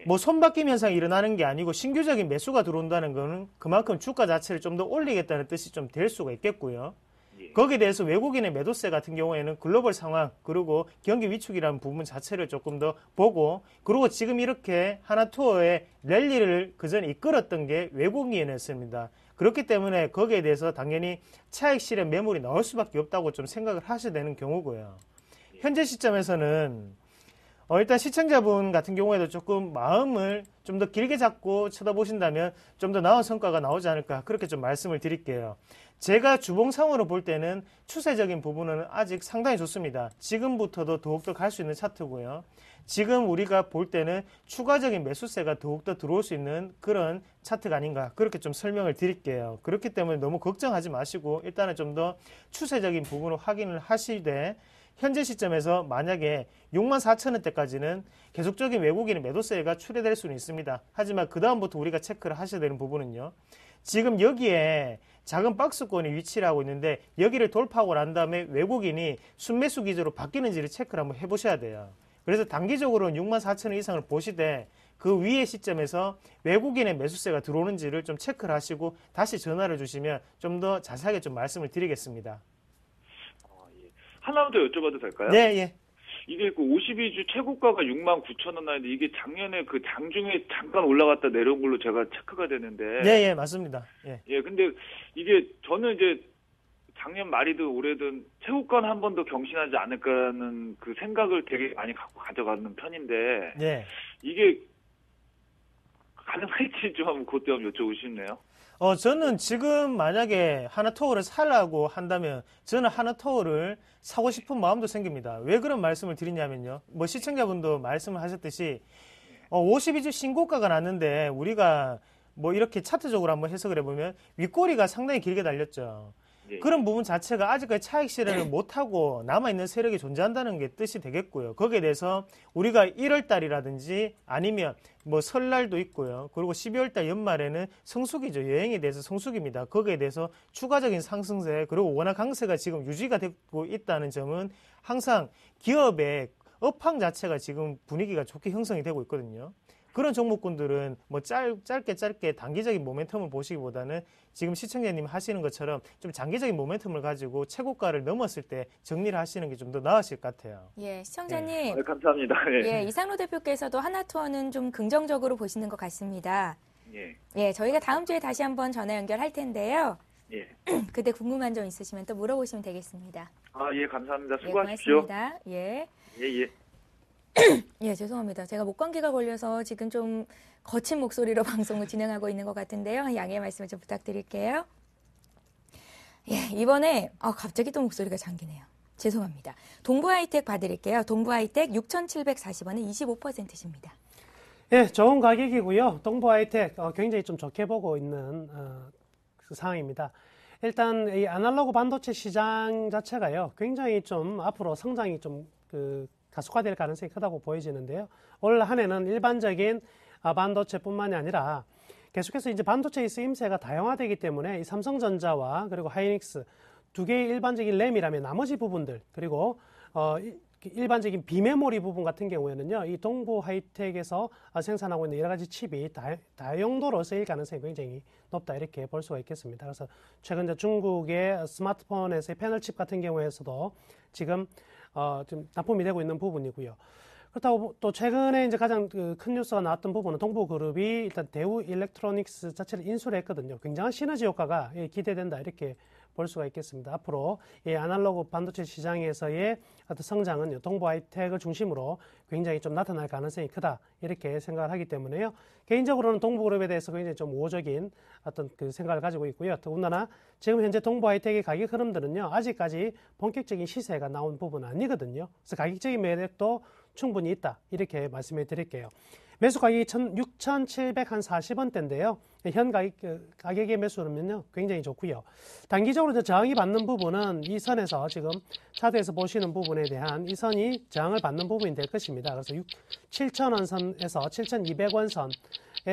뭐 손바뀜 현상이 일어나는 게 아니고 신규적인 매수가 들어온다는 거는 그만큼 주가 자체를 좀 더 올리겠다는 뜻이 좀 될 수가 있겠고요. 거기에 대해서 외국인의 매도세 같은 경우에는 글로벌 상황 그리고 경기 위축이라는 부분 자체를 조금 더 보고 그리고 지금 이렇게 하나투어의 랠리를 그전에 이끌었던 게 외국인이었습니다. 그렇기 때문에 거기에 대해서 당연히 차익 실현 매물이 나올 수밖에 없다고 좀 생각을 하셔야 되는 경우고요. 현재 시점에서는 일단 시청자분 같은 경우에도 조금 마음을 좀 더 길게 잡고 쳐다보신다면 좀 더 나은 성과가 나오지 않을까 그렇게 좀 말씀을 드릴게요. 제가 주봉상으로 볼 때는 추세적인 부분은 아직 상당히 좋습니다. 지금부터도 더욱더 갈 수 있는 차트고요. 지금 우리가 볼 때는 추가적인 매수세가 더욱더 들어올 수 있는 그런 차트가 아닌가 그렇게 좀 설명을 드릴게요. 그렇기 때문에 너무 걱정하지 마시고 일단은 좀 더 추세적인 부분을 확인을 하시되 현재 시점에서 만약에 64,000원대까지는 계속적인 외국인의 매도세가 출회될 수는 있습니다. 하지만 그 다음부터 우리가 체크를 하셔야 되는 부분은요. 지금 여기에 작은 박스권이 위치를 하고 있는데 여기를 돌파하고 난 다음에 외국인이 순매수 기조로 바뀌는지를 체크를 한번 해보셔야 돼요. 그래서 단기적으로는 64,000원 이상을 보시되 그 위의 시점에서 외국인의 매수세가 들어오는지를 좀 체크를 하시고 다시 전화를 주시면 좀 더 자세하게 좀 말씀을 드리겠습니다. 하나만 더 여쭤봐도 될까요? 네. 이게 그 52주 최고가가 69,000원 나는데 이게 작년에 그 장중에 잠깐 올라갔다 내려온 걸로 제가 체크가 되는데. 네, 맞습니다. 근데 이게 저는 이제 작년 말이든 올해든 최고가는 한 번 더 경신하지 않을까라는 그 생각을 되게 많이 갖고 가져가는 편인데. 이게 가능할지 좀 그것 좀 여쭤보고 싶네요. 저는 지금 만약에 하나투어를 사려고 한다면 저는 하나투어를 사고 싶은 마음도 생깁니다. 왜 그런 말씀을 드리냐면요. 뭐 시청자분도 말씀을 하셨듯이 52주 신고가가 났는데 우리가 뭐 이렇게 차트적으로 한번 해석을 해보면 윗꼬리가 상당히 길게 달렸죠. 그런 부분 자체가 아직까지 차익 실현을 못하고 남아있는 세력이 존재한다는 게 뜻이 되겠고요. 거기에 대해서 우리가 1월달이라든지 아니면 뭐 설날도 있고요. 그리고 12월달 연말에는 성수기죠. 여행에 대해서 성수기입니다. 거기에 대해서 추가적인 상승세 그리고 워낙 강세가 지금 유지가 되고 있다는 점은 항상 기업의 업황 자체가 지금 분위기가 좋게 형성이 되고 있거든요. 그런 종목군들은 뭐 짧게 단기적인 모멘텀을 보시기보다는 지금 시청자님 하시는 것처럼 좀 장기적인 모멘텀을 가지고 최고가를 넘었을 때 정리를 하시는 게 좀 더 나으실 것 같아요. 예, 시청자님. 감사합니다. 예, 이상로 대표께서도 하나투어는 좀 긍정적으로 보시는 것 같습니다. 예, 저희가 다음 주에 다시 한번 전화 연결할 텐데요. 예. 그때 궁금한 점 있으시면 또 물어보시면 되겠습니다. 아, 예, 감사합니다. 예, 수고하십시오. 고맙습니다. 예. 예, 예. 예, 죄송합니다. 제가 목감기가 걸려서 지금 좀 거친 목소리로 방송을 진행하고 있는 것 같은데요. 양해의 말씀을 좀 부탁드릴게요. 예, 이번에 갑자기 또 목소리가 잠기네요. 죄송합니다. 동부하이텍 봐드릴게요. 동부하이텍 6,740원에 25%십니다. 예, 좋은 가격이고요. 동부하이텍 굉장히 좀 좋게 보고 있는 그 상황입니다. 일단 이 아날로그 반도체 시장 자체가요, 굉장히 좀 앞으로 성장이 좀 가속화될 가능성이 크다고 보여지는데요. 올 한 해는 일반적인 반도체뿐만이 아니라 계속해서 이제 반도체의 쓰임새가 다양화되기 때문에 이 삼성전자와 그리고 하이닉스 두 개의 일반적인 램이라면 나머지 부분들, 그리고 일반적인 비메모리 부분 같은 경우에는요, 이 동부 하이텍에서 생산하고 있는 여러 가지 칩이 다용도로 쓰일 가능성이 굉장히 높다, 이렇게 볼 수가 있겠습니다. 그래서 최근 중국의 스마트폰에서의 패널 칩 같은 경우에서도 지금 좀 납품이 되고 있는 부분이고요. 그렇다고 또 최근에 이제 가장 큰 뉴스가 나왔던 부분은 동부그룹이 일단 대우 일렉트로닉스 자체를 인수를 했거든요. 굉장한 시너지 효과가 기대된다, 이렇게 볼 수가 있겠습니다. 앞으로 이 아날로그 반도체 시장에서의 어떤 성장은 동부 하이텍을 중심으로 굉장히 좀 나타날 가능성이 크다, 이렇게 생각을 하기 때문에요. 개인적으로는 동부그룹에 대해서 굉장히 좀 우호적인 어떤 그 생각을 가지고 있고요. 더군다나 지금 현재 동부 하이텍의 가격 흐름들은요, 아직까지 본격적인 시세가 나온 부분은 아니거든요. 그래서 가격적인 매력도 충분히 있다, 이렇게 말씀해 드릴게요. 매수 가격이 6,740원대인데요. 현 가격의 매수는요, 굉장히 좋고요. 단기적으로 저항이 받는 부분은 이 선에서 지금 차트에서 보시는 부분에 대한 이 선이 저항을 받는 부분이 될 것입니다. 그래서 7,000원 선에서 7,200원 선의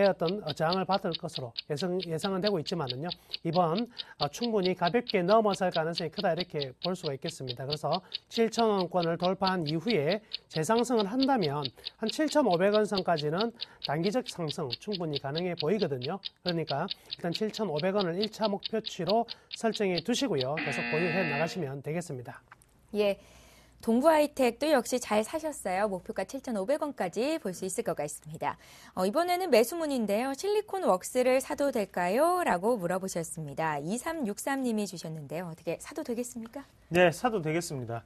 어떤 저항을 받을 것으로 예상은 되고 있지만은요, 이번 충분히 가볍게 넘어설 가능성이 크다, 이렇게 볼 수가 있겠습니다. 그래서 7,000원권을 돌파한 이후에 재상승을 한다면 한 7,500원 선까지는 단기적 상승 충분히 가능해 보이거든요. 그러니까 일단 7,500원을 1차 목표치로 설정해 두시고요. 계속 보유해 나가시면 되겠습니다. 예. 동부하이텍도 역시 잘 사셨어요. 목표가 7,500원까지 볼 수 있을 것 같습니다. 이번에는 매수문인데요. 실리콘 웍스를 사도 될까요? 라고 물어보셨습니다. 2363님이 주셨는데요. 어떻게 사도 되겠습니까? 네, 사도 되겠습니다.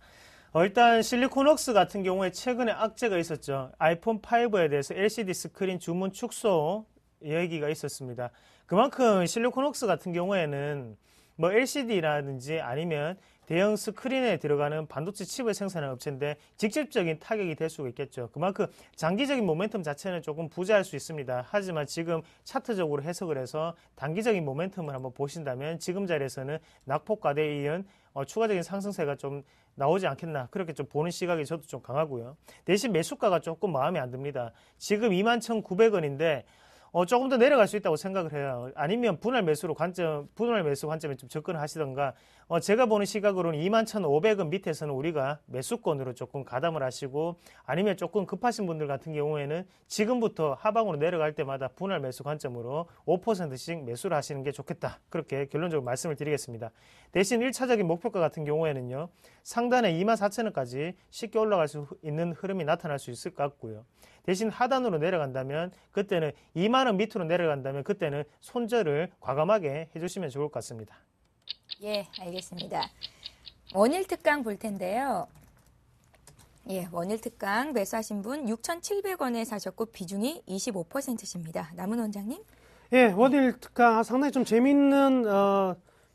일단 실리콘웍스 같은 경우에 최근에 악재가 있었죠. 아이폰 5에 대해서 LCD 스크린 주문 축소 얘기가 있었습니다. 그만큼 실리콘웍스 같은 경우에는 뭐 LCD라든지 아니면 대형 스크린에 들어가는 반도체 칩을 생산하는 업체인데 직접적인 타격이 될 수가 있겠죠. 그만큼 장기적인 모멘텀 자체는 조금 부재할 수 있습니다. 하지만 지금 차트적으로 해석을 해서 단기적인 모멘텀을 한번 보신다면 지금 자리에서는 낙폭과대에 이은 추가적인 상승세가 좀 나오지 않겠나, 그렇게 좀 보는 시각이 저도 좀 강하고요. 대신 매수가가 조금 마음에 안 듭니다. 지금 21,900원인데 조금 더 내려갈 수 있다고 생각을 해요. 아니면 분할 매수 관점에 좀 접근을 하시던가, 제가 보는 시각으로는 21,500원 밑에서는 우리가 매수권으로 조금 가담을 하시고, 아니면 조금 급하신 분들 같은 경우에는 지금부터 하방으로 내려갈 때마다 분할 매수 관점으로 5%씩 매수를 하시는 게 좋겠다, 그렇게 결론적으로 말씀을 드리겠습니다. 대신 1차적인 목표가 같은 경우에는요, 상단에 24,000원까지 쉽게 올라갈 수 있는 흐름이 나타날 수 있을 것 같고요. 대신 하단으로 내려간다면, 그때는 2만원 밑으로 내려간다면 그때는 손절을 과감하게 해주시면 좋을 것 같습니다. 예, 알겠습니다. 원일 특강 볼 텐데요. 예, 원일 특강 매수하신 분 6,700원에 사셨고 비중이 25%십니다. 남은 원장님? 예, 원일 특강 상당히 좀 재밌는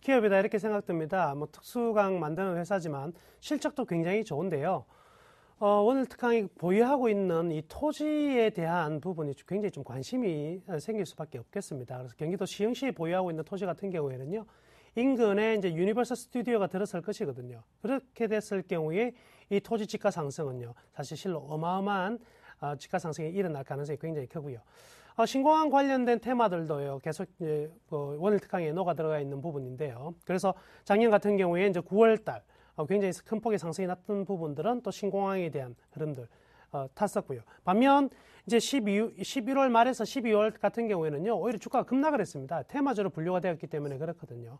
기업이다, 이렇게 생각됩니다. 뭐 특수강 만드는 회사지만 실적도 굉장히 좋은데요. 원일 특강이 보유하고 있는 이 토지에 대한 부분이 굉장히 좀 관심이 생길 수밖에 없겠습니다. 그래서 경기도 시흥시에 보유하고 있는 토지 같은 경우에는요, 인근에 이제 유니버설 스튜디오가 들어설 것이거든요. 그렇게 됐을 경우에 이 토지 지가 상승은요, 사실 실로 어마어마한 지가 상승이 일어날 가능성이 굉장히 크고요. 신공항 관련된 테마들도요, 계속 원일 특강에 녹아 들어가 있는 부분인데요. 그래서 작년 같은 경우에 이제 9월달 굉장히 큰 폭의 상승이 났던 부분들은 또 신공항에 대한 흐름들 탔었고요. 반면 이제 11월 말에서 12월 같은 경우에는요, 오히려 주가가 급락을 했습니다. 테마주로 분류가 되었기 때문에 그렇거든요.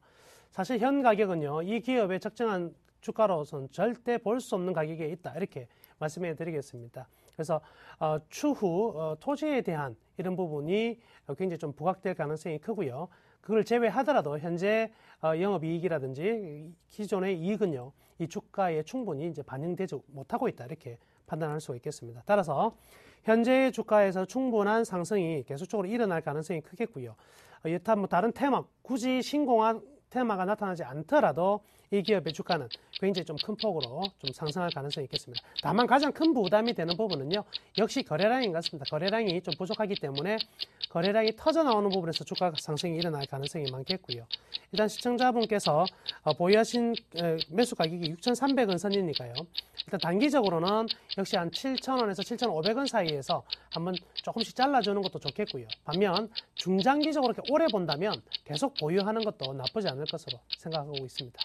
사실 현 가격은요, 이 기업의 적정한 주가로선 절대 볼 수 없는 가격에 있다, 이렇게 말씀해 드리겠습니다. 그래서 추후 토지에 대한 이런 부분이 굉장히 좀 부각될 가능성이 크고요. 그걸 제외하더라도 현재 영업이익이라든지 기존의 이익은요, 이 주가에 충분히 이제 반영되지 못하고 있다, 이렇게 판단할 수가 있겠습니다. 따라서 현재 주가에서 충분한 상승이 계속적으로 일어날 가능성이 크겠고요. 여타 뭐 다른 테마, 굳이 신공한 테마가 나타나지 않더라도 이 기업의 주가는 굉장히 좀 큰 폭으로 좀 상승할 가능성이 있겠습니다. 다만 가장 큰 부담이 되는 부분은요, 역시 거래량인 것 같습니다. 거래량이 좀 부족하기 때문에 거래량이 터져 나오는 부분에서 주가 상승이 일어날 가능성이 많겠고요. 일단 시청자분께서 보유하신 매수 가격이 6,300원 선이니까요. 일단 단기적으로는 역시 한 7,000원에서 7,500원 사이에서 한번 조금씩 잘라주는 것도 좋겠고요. 반면 중장기적으로 이렇게 오래 본다면 계속 보유하는 것도 나쁘지 않을 것으로 생각하고 있습니다.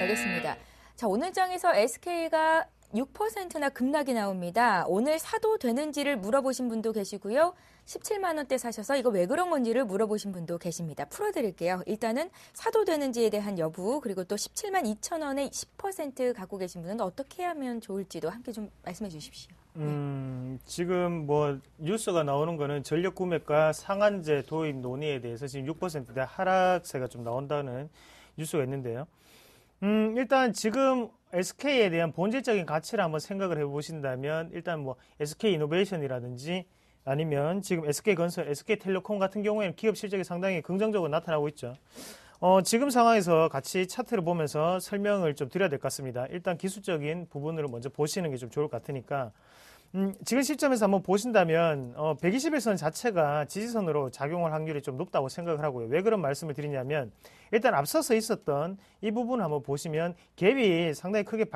알겠습니다. 자, 오늘 장에서 SK가 6%나 급락이 나옵니다. 오늘 사도 되는지를 물어보신 분도 계시고요. 17만 원대 사셔서 이거 왜 그런 건지를 물어보신 분도 계십니다. 풀어드릴게요. 일단은 사도 되는지에 대한 여부, 그리고 또 17만 2천 원에 10% 갖고 계신 분은 어떻게 하면 좋을지도 함께 좀 말씀해 주십시오. 지금 뭐 뉴스가 나오는 거는 전력 구매가 상한제 도입 논의에 대해서 지금 6%대 하락세가 좀 나온다는 뉴스가 있는데요. 일단 지금 SK에 대한 본질적인 가치를 한번 생각을 해보신다면 일단 뭐 SK 이노베이션이라든지 아니면 지금 SK건설, SK텔레콤 같은 경우에는 기업 실적이 상당히 긍정적으로 나타나고 있죠. 지금 상황에서 같이 차트를 보면서 설명을 좀 드려야 될 것 같습니다. 일단 기술적인 부분을 먼저 보시는 게 좀 좋을 것 같으니까 지금 시점에서 한번 보신다면 121선 자체가 지지선으로 작용할 확률이 좀 높다고 생각을 하고요. 왜 그런 말씀을 드리냐면 일단 앞서서 있었던 이 부분을 한번 보시면 갭이 상당히 크게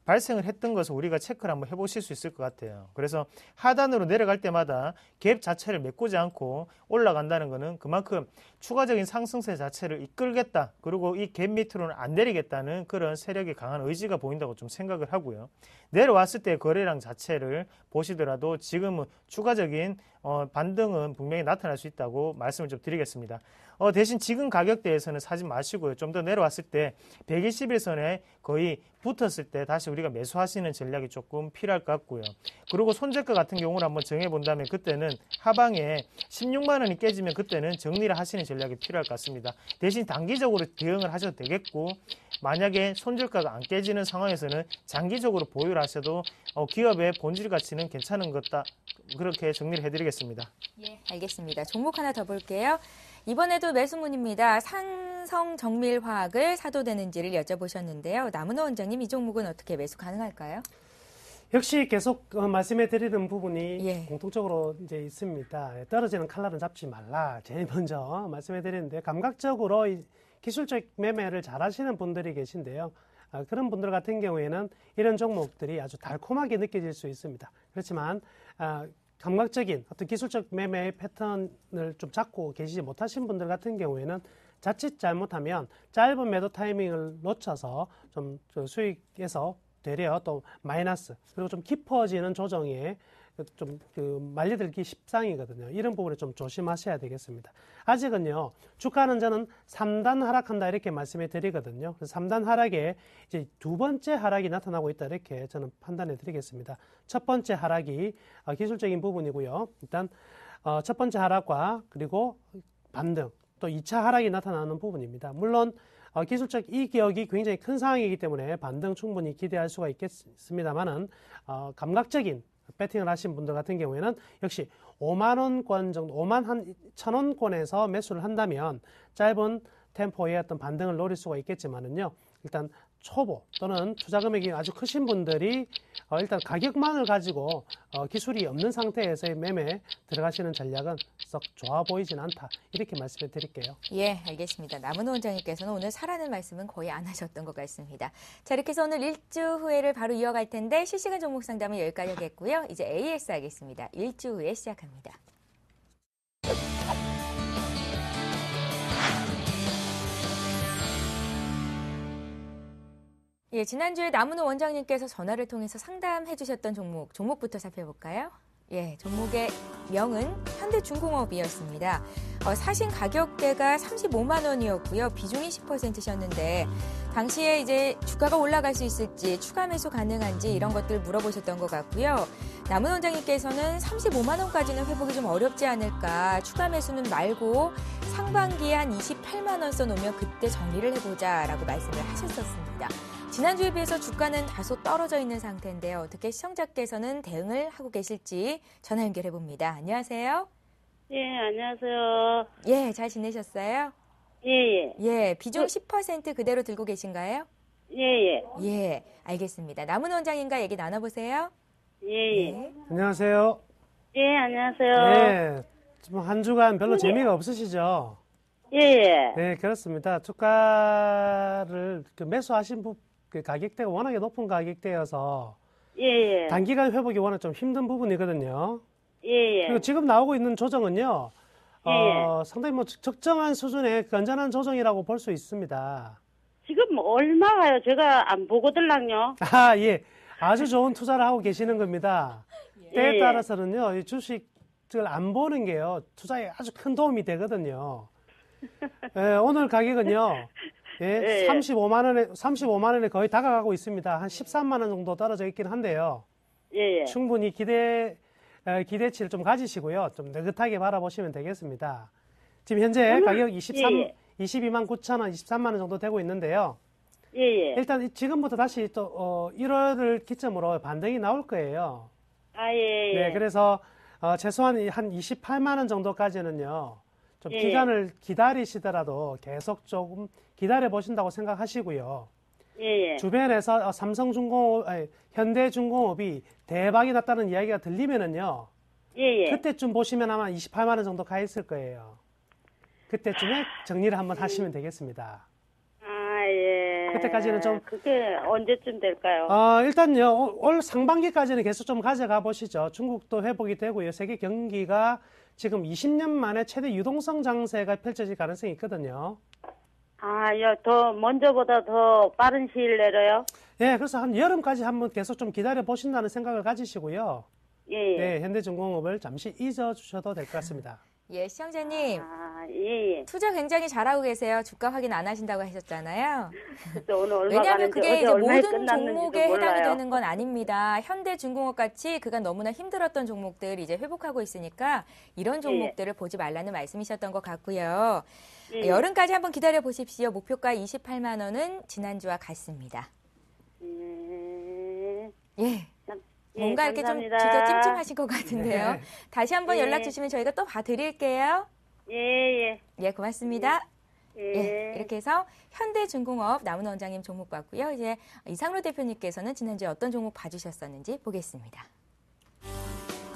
발생을 했던 것을 우리가 체크를 한번 해보실 수 있을 것 같아요. 그래서 하단으로 내려갈 때마다 갭 자체를 메꾸지 않고 올라간다는 것은 그만큼 추가적인 상승세 자체를 이끌겠다. 그리고 이 갭 밑으로는 안 내리겠다는 그런 세력이 강한 의지가 보인다고 좀 생각을 하고요. 내려왔을 때 거래량 자체를 보시더라도 지금은 추가적인 반등은 분명히 나타날 수 있다고 말씀을 좀 드리겠습니다. 대신 지금 가격대에서는 사지 마시고요. 좀 더 내려왔을 때 121선에 거의 붙었을 때 다시 우리가 매수하시는 전략이 조금 필요할 것 같고요. 그리고 손절가 같은 경우를 한번 정해본다면 그때는 하방에 16만 원이 깨지면 그때는 정리를 하시는 전략이 필요할 것 같습니다. 대신 단기적으로 대응을 하셔도 되겠고 만약에 손절가가 안 깨지는 상황에서는 장기적으로 보유를 하셔도 기업의 본질 가치는 괜찮은 것다. 그렇게 정리를 해드리겠습니다. 예, 알겠습니다. 종목 하나 더 볼게요. 이번에도 매수문입니다. 상성정밀화학을 사도 되는지를 여쭤보셨는데요. 남은호 원장님, 이 종목은 어떻게 매수 가능할까요? 역시 계속 말씀해 드리는 부분이 예. 공통적으로 이제 있습니다. 떨어지는 칼날은 잡지 말라. 제일 먼저 말씀해 드리는데 감각적으로 이 기술적 매매를 잘 하시는 분들이 계신데요. 그런 분들 같은 경우에는 이런 종목들이 아주 달콤하게 느껴질 수 있습니다. 그렇지만 감각적인 어떤 기술적 매매의 패턴을 좀 잡고 계시지 못하신 분들 같은 경우에는 자칫 잘못하면 짧은 매도 타이밍을 놓쳐서 좀 수익에서 되려 또 마이너스 그리고 좀 깊어지는 조정에 좀 말려들기 십상이거든요. 이런 부분에 좀 조심하셔야 되겠습니다. 아직은요, 주가는 저는 3단 하락한다 이렇게 말씀해 드리거든요. 3단 하락에 이제 두 번째 하락이 나타나고 있다 이렇게 저는 판단해 드리겠습니다. 첫 번째 하락이 기술적인 부분이고요. 일단 첫 번째 하락과 그리고 반등 또 2차 하락이 나타나는 부분입니다. 물론 기술적 이격이 굉장히 큰 상황이기 때문에 반등 충분히 기대할 수가 있겠습니다만은 감각적인 배팅을 하신 분들 같은 경우에는 역시 5만 원권 정도, 5만 한 1,000원권에서 매수를 한다면 짧은 템포의 어떤 반등을 노릴 수가 있겠지만은요. 일단 초보 또는 투자 금액이 아주 크신 분들이 일단 가격만을 가지고 기술이 없는 상태에서의 매매 들어가시는 전략은 썩 좋아 보이진 않다. 이렇게 말씀을 드릴게요. 예, 알겠습니다. 남은호 원장님께서는 오늘 사라는 말씀은 거의 안 하셨던 것 같습니다. 자, 이렇게 해서 오늘 일주 후회를 바로 이어갈 텐데 실시간 종목 상담은 여기까지 하겠고요. 이제 AS 하겠습니다. 일주 후에 시작합니다. 예, 지난주에 남은호 원장님께서 전화를 통해서 상담해 주셨던 종목부터 살펴볼까요? 예, 종목의 명은 현대중공업이었습니다. 사신 가격대가 35만 원이었고요. 비중이 10%셨는데 당시에 이제 주가가 올라갈 수 있을지, 추가 매수 가능한지 이런 것들 물어보셨던 것 같고요. 남은 원장님께서는 35만 원까지는 회복이 좀 어렵지 않을까. 추가 매수는 말고 상반기에 한 28만 원 써놓으면 그때 정리를 해보자라고 말씀을 하셨었습니다. 지난주에 비해서 주가는 다소 떨어져 있는 상태인데요. 어떻게 시청자께서는 대응을 하고 계실지 전화 연결해 봅니다. 안녕하세요. 예, 안녕하세요. 예, 잘 지내셨어요? 예, 예, 비중 10% 그대로 들고 계신가요? 예, 예, 알겠습니다. 남은 원장님과 얘기 나눠보세요. 예. 네. 안녕하세요. 예, 안녕하세요. 네, 지금 한 주간 별로 재미가 없으시죠? 예. 네, 그렇습니다. 주가를 매수하신 그 가격대가 워낙에 높은 가격대여서 예. 단기간 회복이 워낙 좀 힘든 부분이거든요. 예. 그리고 지금 나오고 있는 조정은요, 상당히 뭐 적정한 수준의 건전한 조정이라고 볼 수 있습니다. 지금 얼마가요? 제가 안 보거든요. 아, 예. 아주 좋은 투자를 하고 계시는 겁니다. 때에 예. 따라서는요, 이 주식을 안 보는 게요, 투자에 아주 큰 도움이 되거든요. 예, 오늘 가격은요, 예, 예. 35만 원에 거의 다가가고 있습니다. 한 13만 원 정도 떨어져 있긴 한데요. 예. 충분히 기대치를 좀 가지시고요. 좀 느긋하게 바라보시면 되겠습니다. 지금 현재 가격 22만 9천 원, 23만 원 정도 되고 있는데요. 예. 일단 지금부터 다시 또 1월을 기점으로 반등이 나올 거예요. 아, 예. 네, 그래서 최소한 한 28만 원 정도까지는요. 좀 예. 기간을 기다리시더라도 계속 조금 기다려 보신다고 생각하시고요. 예. 주변에서 현대중공업이 대박이 났다는 이야기가 들리면은요. 예. 그때쯤 보시면 아마 28만 원 정도 가 있을 거예요. 그때쯤에 정리를 한번 하시면 되겠습니다. 아, 예. 그때까지는 좀 그게 언제쯤 될까요? 일단요, 올 상반기까지는 계속 좀 가져가 보시죠. 중국도 회복이 되고요. 세계 경기가 지금 20년 만에 최대 유동성 장세가 펼쳐질 가능성이 있거든요. 아, 먼저보다 더 빠른 시일 내로요? 예, 그래서 한 여름까지 한번 계속 좀 기다려 보신다는 생각을 가지시고요. 예. 네, 현대중공업을 잠시 잊어주셔도 될 것 같습니다. 예, 시청자님. 아, 예. 투자 굉장히 잘하고 계세요. 주가 확인 안 하신다고 하셨잖아요. 그래서 오늘 얼마 왜냐하면 가는지 그게 어제 이제 얼마에 모든 끝났는지도 종목에 해당이 몰라요. 되는 건 아닙니다. 현대중공업 같이 그간 너무나 힘들었던 종목들 이제 회복하고 있으니까 이런 종목들을 보지 말라는 말씀이셨던 것 같고요. 예. 여름까지 한번 기다려 보십시오. 목표가 28만 원은 지난주와 같습니다. 예. 뭔가 이렇게 감사합니다. 좀 진짜 찜찜하신 것 같은데요. 네. 다시 한번 예. 연락 주시면 저희가 또 봐드릴게요. 예. 예, 고맙습니다. 예. 예, 이렇게 해서 현대중공업 남은 원장님 종목 봤고요. 이제 이상로 대표님께서는 지난주에 어떤 종목 봐주셨었는지 보겠습니다.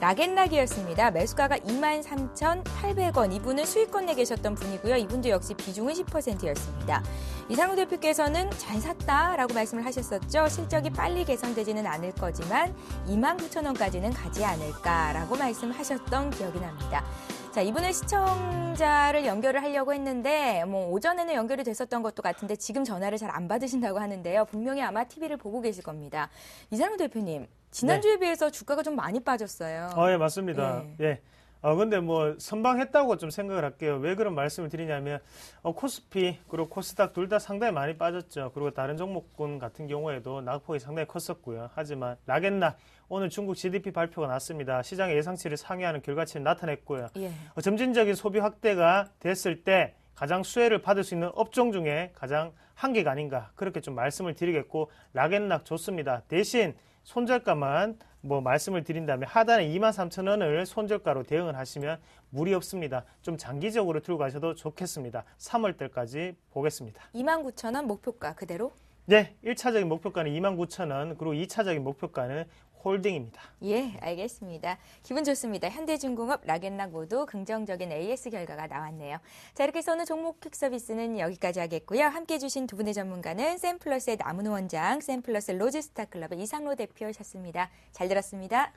락앤락이었습니다. 매수가가 23,800원. 이분은 수익권 내 계셨던 분이고요. 이분도 역시 비중은 10%였습니다. 이상로 대표께서는 잘 샀다라고 말씀을 하셨었죠. 실적이 빨리 개선되지는 않을 거지만 29,000원까지는 가지 않을까라고 말씀하셨던 기억이 납니다. 자, 이분은 시청자를 연결을 하려고 했는데 오전에는 연결이 됐었던 것도 같은데 지금 전화를 잘 안 받으신다고 하는데요. 분명히 아마 TV를 보고 계실 겁니다. 이상로 대표님, 지난주에 비해서 주가가 좀 많이 빠졌어요. 예, 맞습니다. 예. 근데 선방했다고 좀 생각을 할게요. 왜 그런 말씀을 드리냐면, 코스피, 그리고 코스닥 둘 다 상당히 많이 빠졌죠. 그리고 다른 종목군 같은 경우에도 낙폭이 상당히 컸었고요. 하지만, 락앤락, 오늘 중국 GDP 발표가 났습니다. 시장의 예상치를 상회하는 결과치를 나타냈고요. 예. 점진적인 소비 확대가 됐을 때 가장 수혜를 받을 수 있는 업종 중에 가장 한계가 아닌가. 그렇게 좀 말씀을 드리겠고, 락앤락 좋습니다. 대신, 손절가만 말씀을 드린다면 하단에 23,000원을 손절가로 대응을 하시면 무리 없습니다. 좀 장기적으로 들고 가셔도 좋겠습니다. 3월 달까지 보겠습니다. 29,000원 목표가 그대로? 네, 1차적인 목표가는 29,000원, 그리고 2차적인 목표가는 홀딩입니다. 예, 알겠습니다. 기분 좋습니다. 현대중공업, 락앤락 모두 긍정적인 AS 결과가 나왔네요. 자, 이렇게 해서 오늘 종목 퀵 서비스는 여기까지 하겠고요. 함께해 주신 두 분의 전문가는 샘플러스의 남은호 원장, 샘플러스 로즈스타클럽의 이상로 대표셨습니다. 잘 들었습니다.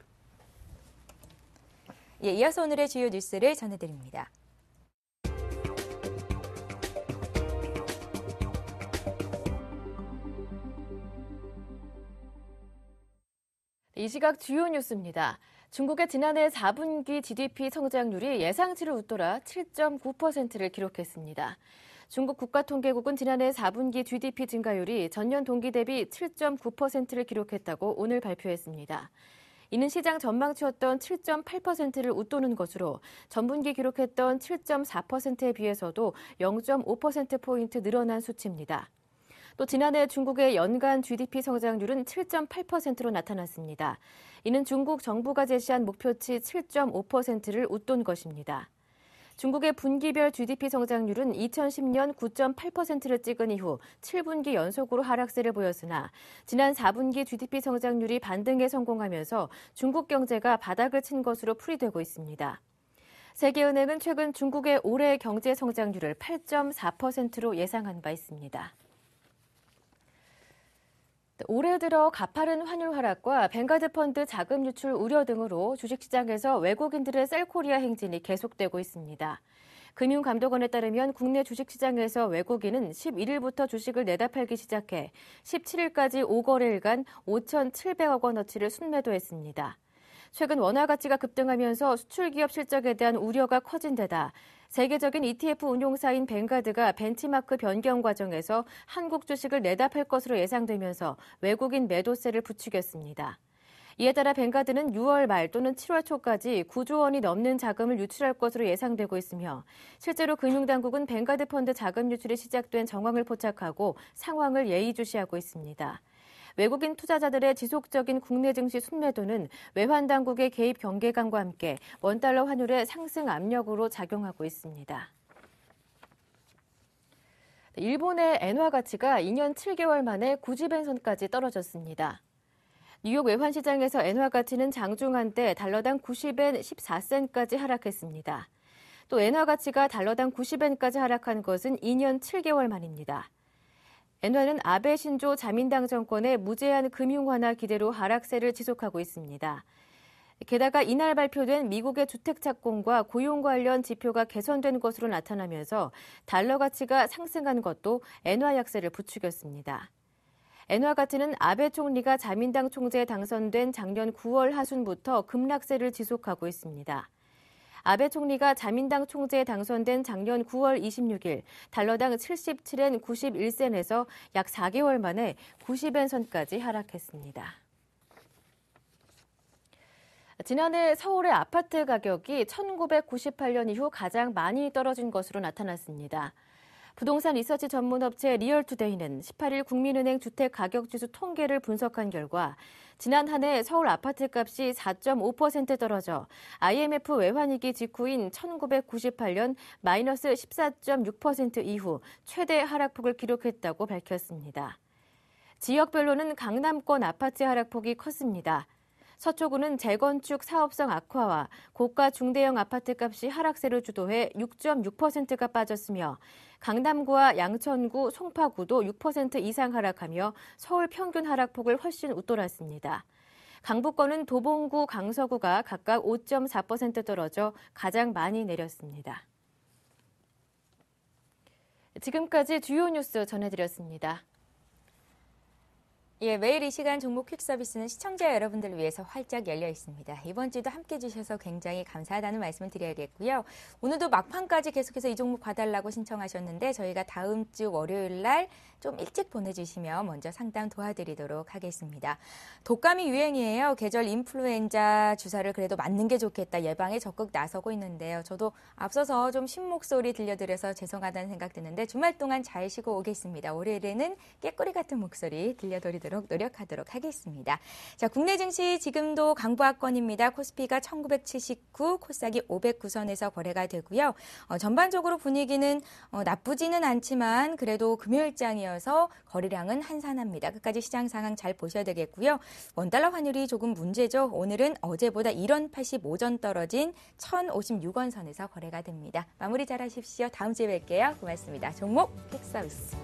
예, 이어서 오늘의 주요 뉴스를 전해드립니다. 이 시각 주요 뉴스입니다. 중국의 지난해 4분기 GDP 성장률이 예상치를 웃돌아 7.9%를 기록했습니다. 중국 국가통계국은 지난해 4분기 GDP 증가율이 전년 동기 대비 7.9%를 기록했다고 오늘 발표했습니다. 이는 시장 전망치였던 7.8%를 웃도는 것으로 전분기 기록했던 7.4%에 비해서도 0.5%포인트 늘어난 수치입니다. 또 지난해 중국의 연간 GDP 성장률은 7.8%로 나타났습니다. 이는 중국 정부가 제시한 목표치 7.5%를 웃돈 것입니다. 중국의 분기별 GDP 성장률은 2010년 9.8%를 찍은 이후 7분기 연속으로 하락세를 보였으나 지난 4분기 GDP 성장률이 반등에 성공하면서 중국 경제가 바닥을 친 것으로 풀이되고 있습니다. 세계은행은 최근 중국의 올해 경제 성장률을 8.4%로 예상한 바 있습니다. 올해 들어 가파른 환율 하락과 뱅가드 펀드 자금 유출 우려 등으로 주식시장에서 외국인들의 셀코리아 행진이 계속되고 있습니다. 금융감독원에 따르면 국내 주식시장에서 외국인은 11일부터 주식을 내다 팔기 시작해 17일까지 5거래일간 5,700억 원어치를 순매도했습니다. 최근 원화 가치가 급등하면서 수출기업 실적에 대한 우려가 커진 데다 세계적인 ETF 운용사인 뱅가드가 벤치마크 변경 과정에서 한국 주식을 내다 팔 것으로 예상되면서 외국인 매도세를 부추겼습니다. 이에 따라 뱅가드는 6월 말 또는 7월 초까지 9조 원이 넘는 자금을 유출할 것으로 예상되고 있으며 실제로 금융당국은 뱅가드 펀드 자금 유출이 시작된 정황을 포착하고 상황을 예의주시하고 있습니다. 외국인 투자자들의 지속적인 국내 증시 순매도는 외환당국의 개입 경계감과 함께 원달러 환율의 상승 압력으로 작용하고 있습니다. 일본의 엔화 가치가 2년 7개월 만에 90엔선까지 떨어졌습니다. 뉴욕 외환시장에서 엔화 가치는 장중 한때 달러당 90엔 14센까지 하락했습니다. 또 엔화 가치가 달러당 90엔까지 하락한 것은 2년 7개월 만입니다. 엔화는 아베 신조 자민당 정권의 무제한 금융 완화 기대로 하락세를 지속하고 있습니다. 게다가 이날 발표된 미국의 주택 착공과 고용 관련 지표가 개선된 것으로 나타나면서 달러 가치가 상승한 것도 엔화 약세를 부추겼습니다. 엔화 가치는 아베 총리가 자민당 총재에 당선된 작년 9월 하순부터 급락세를 지속하고 있습니다. 아베 총리가 자민당 총재에 당선된 작년 9월 26일 달러당 77엔 91센에서 약 4개월 만에 90엔 선까지 하락했습니다. 지난해 서울의 아파트 가격이 1998년 이후 가장 많이 떨어진 것으로 나타났습니다. 부동산 리서치 전문업체 리얼투데이는 18일 국민은행 주택가격지수 통계를 분석한 결과 지난 한 해 서울 아파트값이 4.5% 떨어져 IMF 외환위기 직후인 1998년 마이너스 14.6% 이후 최대 하락폭을 기록했다고 밝혔습니다. 지역별로는 강남권 아파트 하락폭이 컸습니다. 서초구는 재건축 사업성 악화와 고가 중대형 아파트값이 하락세를 주도해 6.6%가 빠졌으며 강남구와 양천구, 송파구도 6% 이상 하락하며 서울 평균 하락폭을 훨씬 웃돌았습니다. 강북권은 도봉구, 강서구가 각각 5.4% 떨어져 가장 많이 내렸습니다. 지금까지 주요 뉴스 전해드렸습니다. 예, 매일 이 시간 종목 퀵 서비스는 시청자 여러분들을 위해서 활짝 열려 있습니다. 이번 주도 함께 해주셔서 굉장히 감사하다는 말씀을 드려야겠고요. 오늘도 막판까지 계속해서 이 종목 봐달라고 신청하셨는데 저희가 다음 주 월요일 날 좀 일찍 보내주시면 먼저 상담 도와드리도록 하겠습니다. 독감이 유행이에요. 계절 인플루엔자 주사를 그래도 맞는 게 좋겠다 예방에 적극 나서고 있는데요. 저도 앞서서 좀 신목소리 들려드려서 죄송하다는 생각 드는데 주말 동안 잘 쉬고 오겠습니다. 월요일에는 깨꼬리 같은 목소리 들려드리도록 노력하도록 하겠습니다. 자, 국내 증시 지금도 강보합권입니다. 코스피가 1979, 코스닥이 509선에서 거래가 되고요. 전반적으로 분위기는 나쁘지는 않지만 그래도 금요일장이어서 거래량은 한산합니다. 끝까지 시장 상황 잘 보셔야 되겠고요. 원달러 환율이 조금 문제죠. 오늘은 어제보다 1원 85전 떨어진 1,056원 선에서 거래가 됩니다. 마무리 잘 하십시오. 다음 주에 뵐게요. 고맙습니다. 종목 퀵 서비스.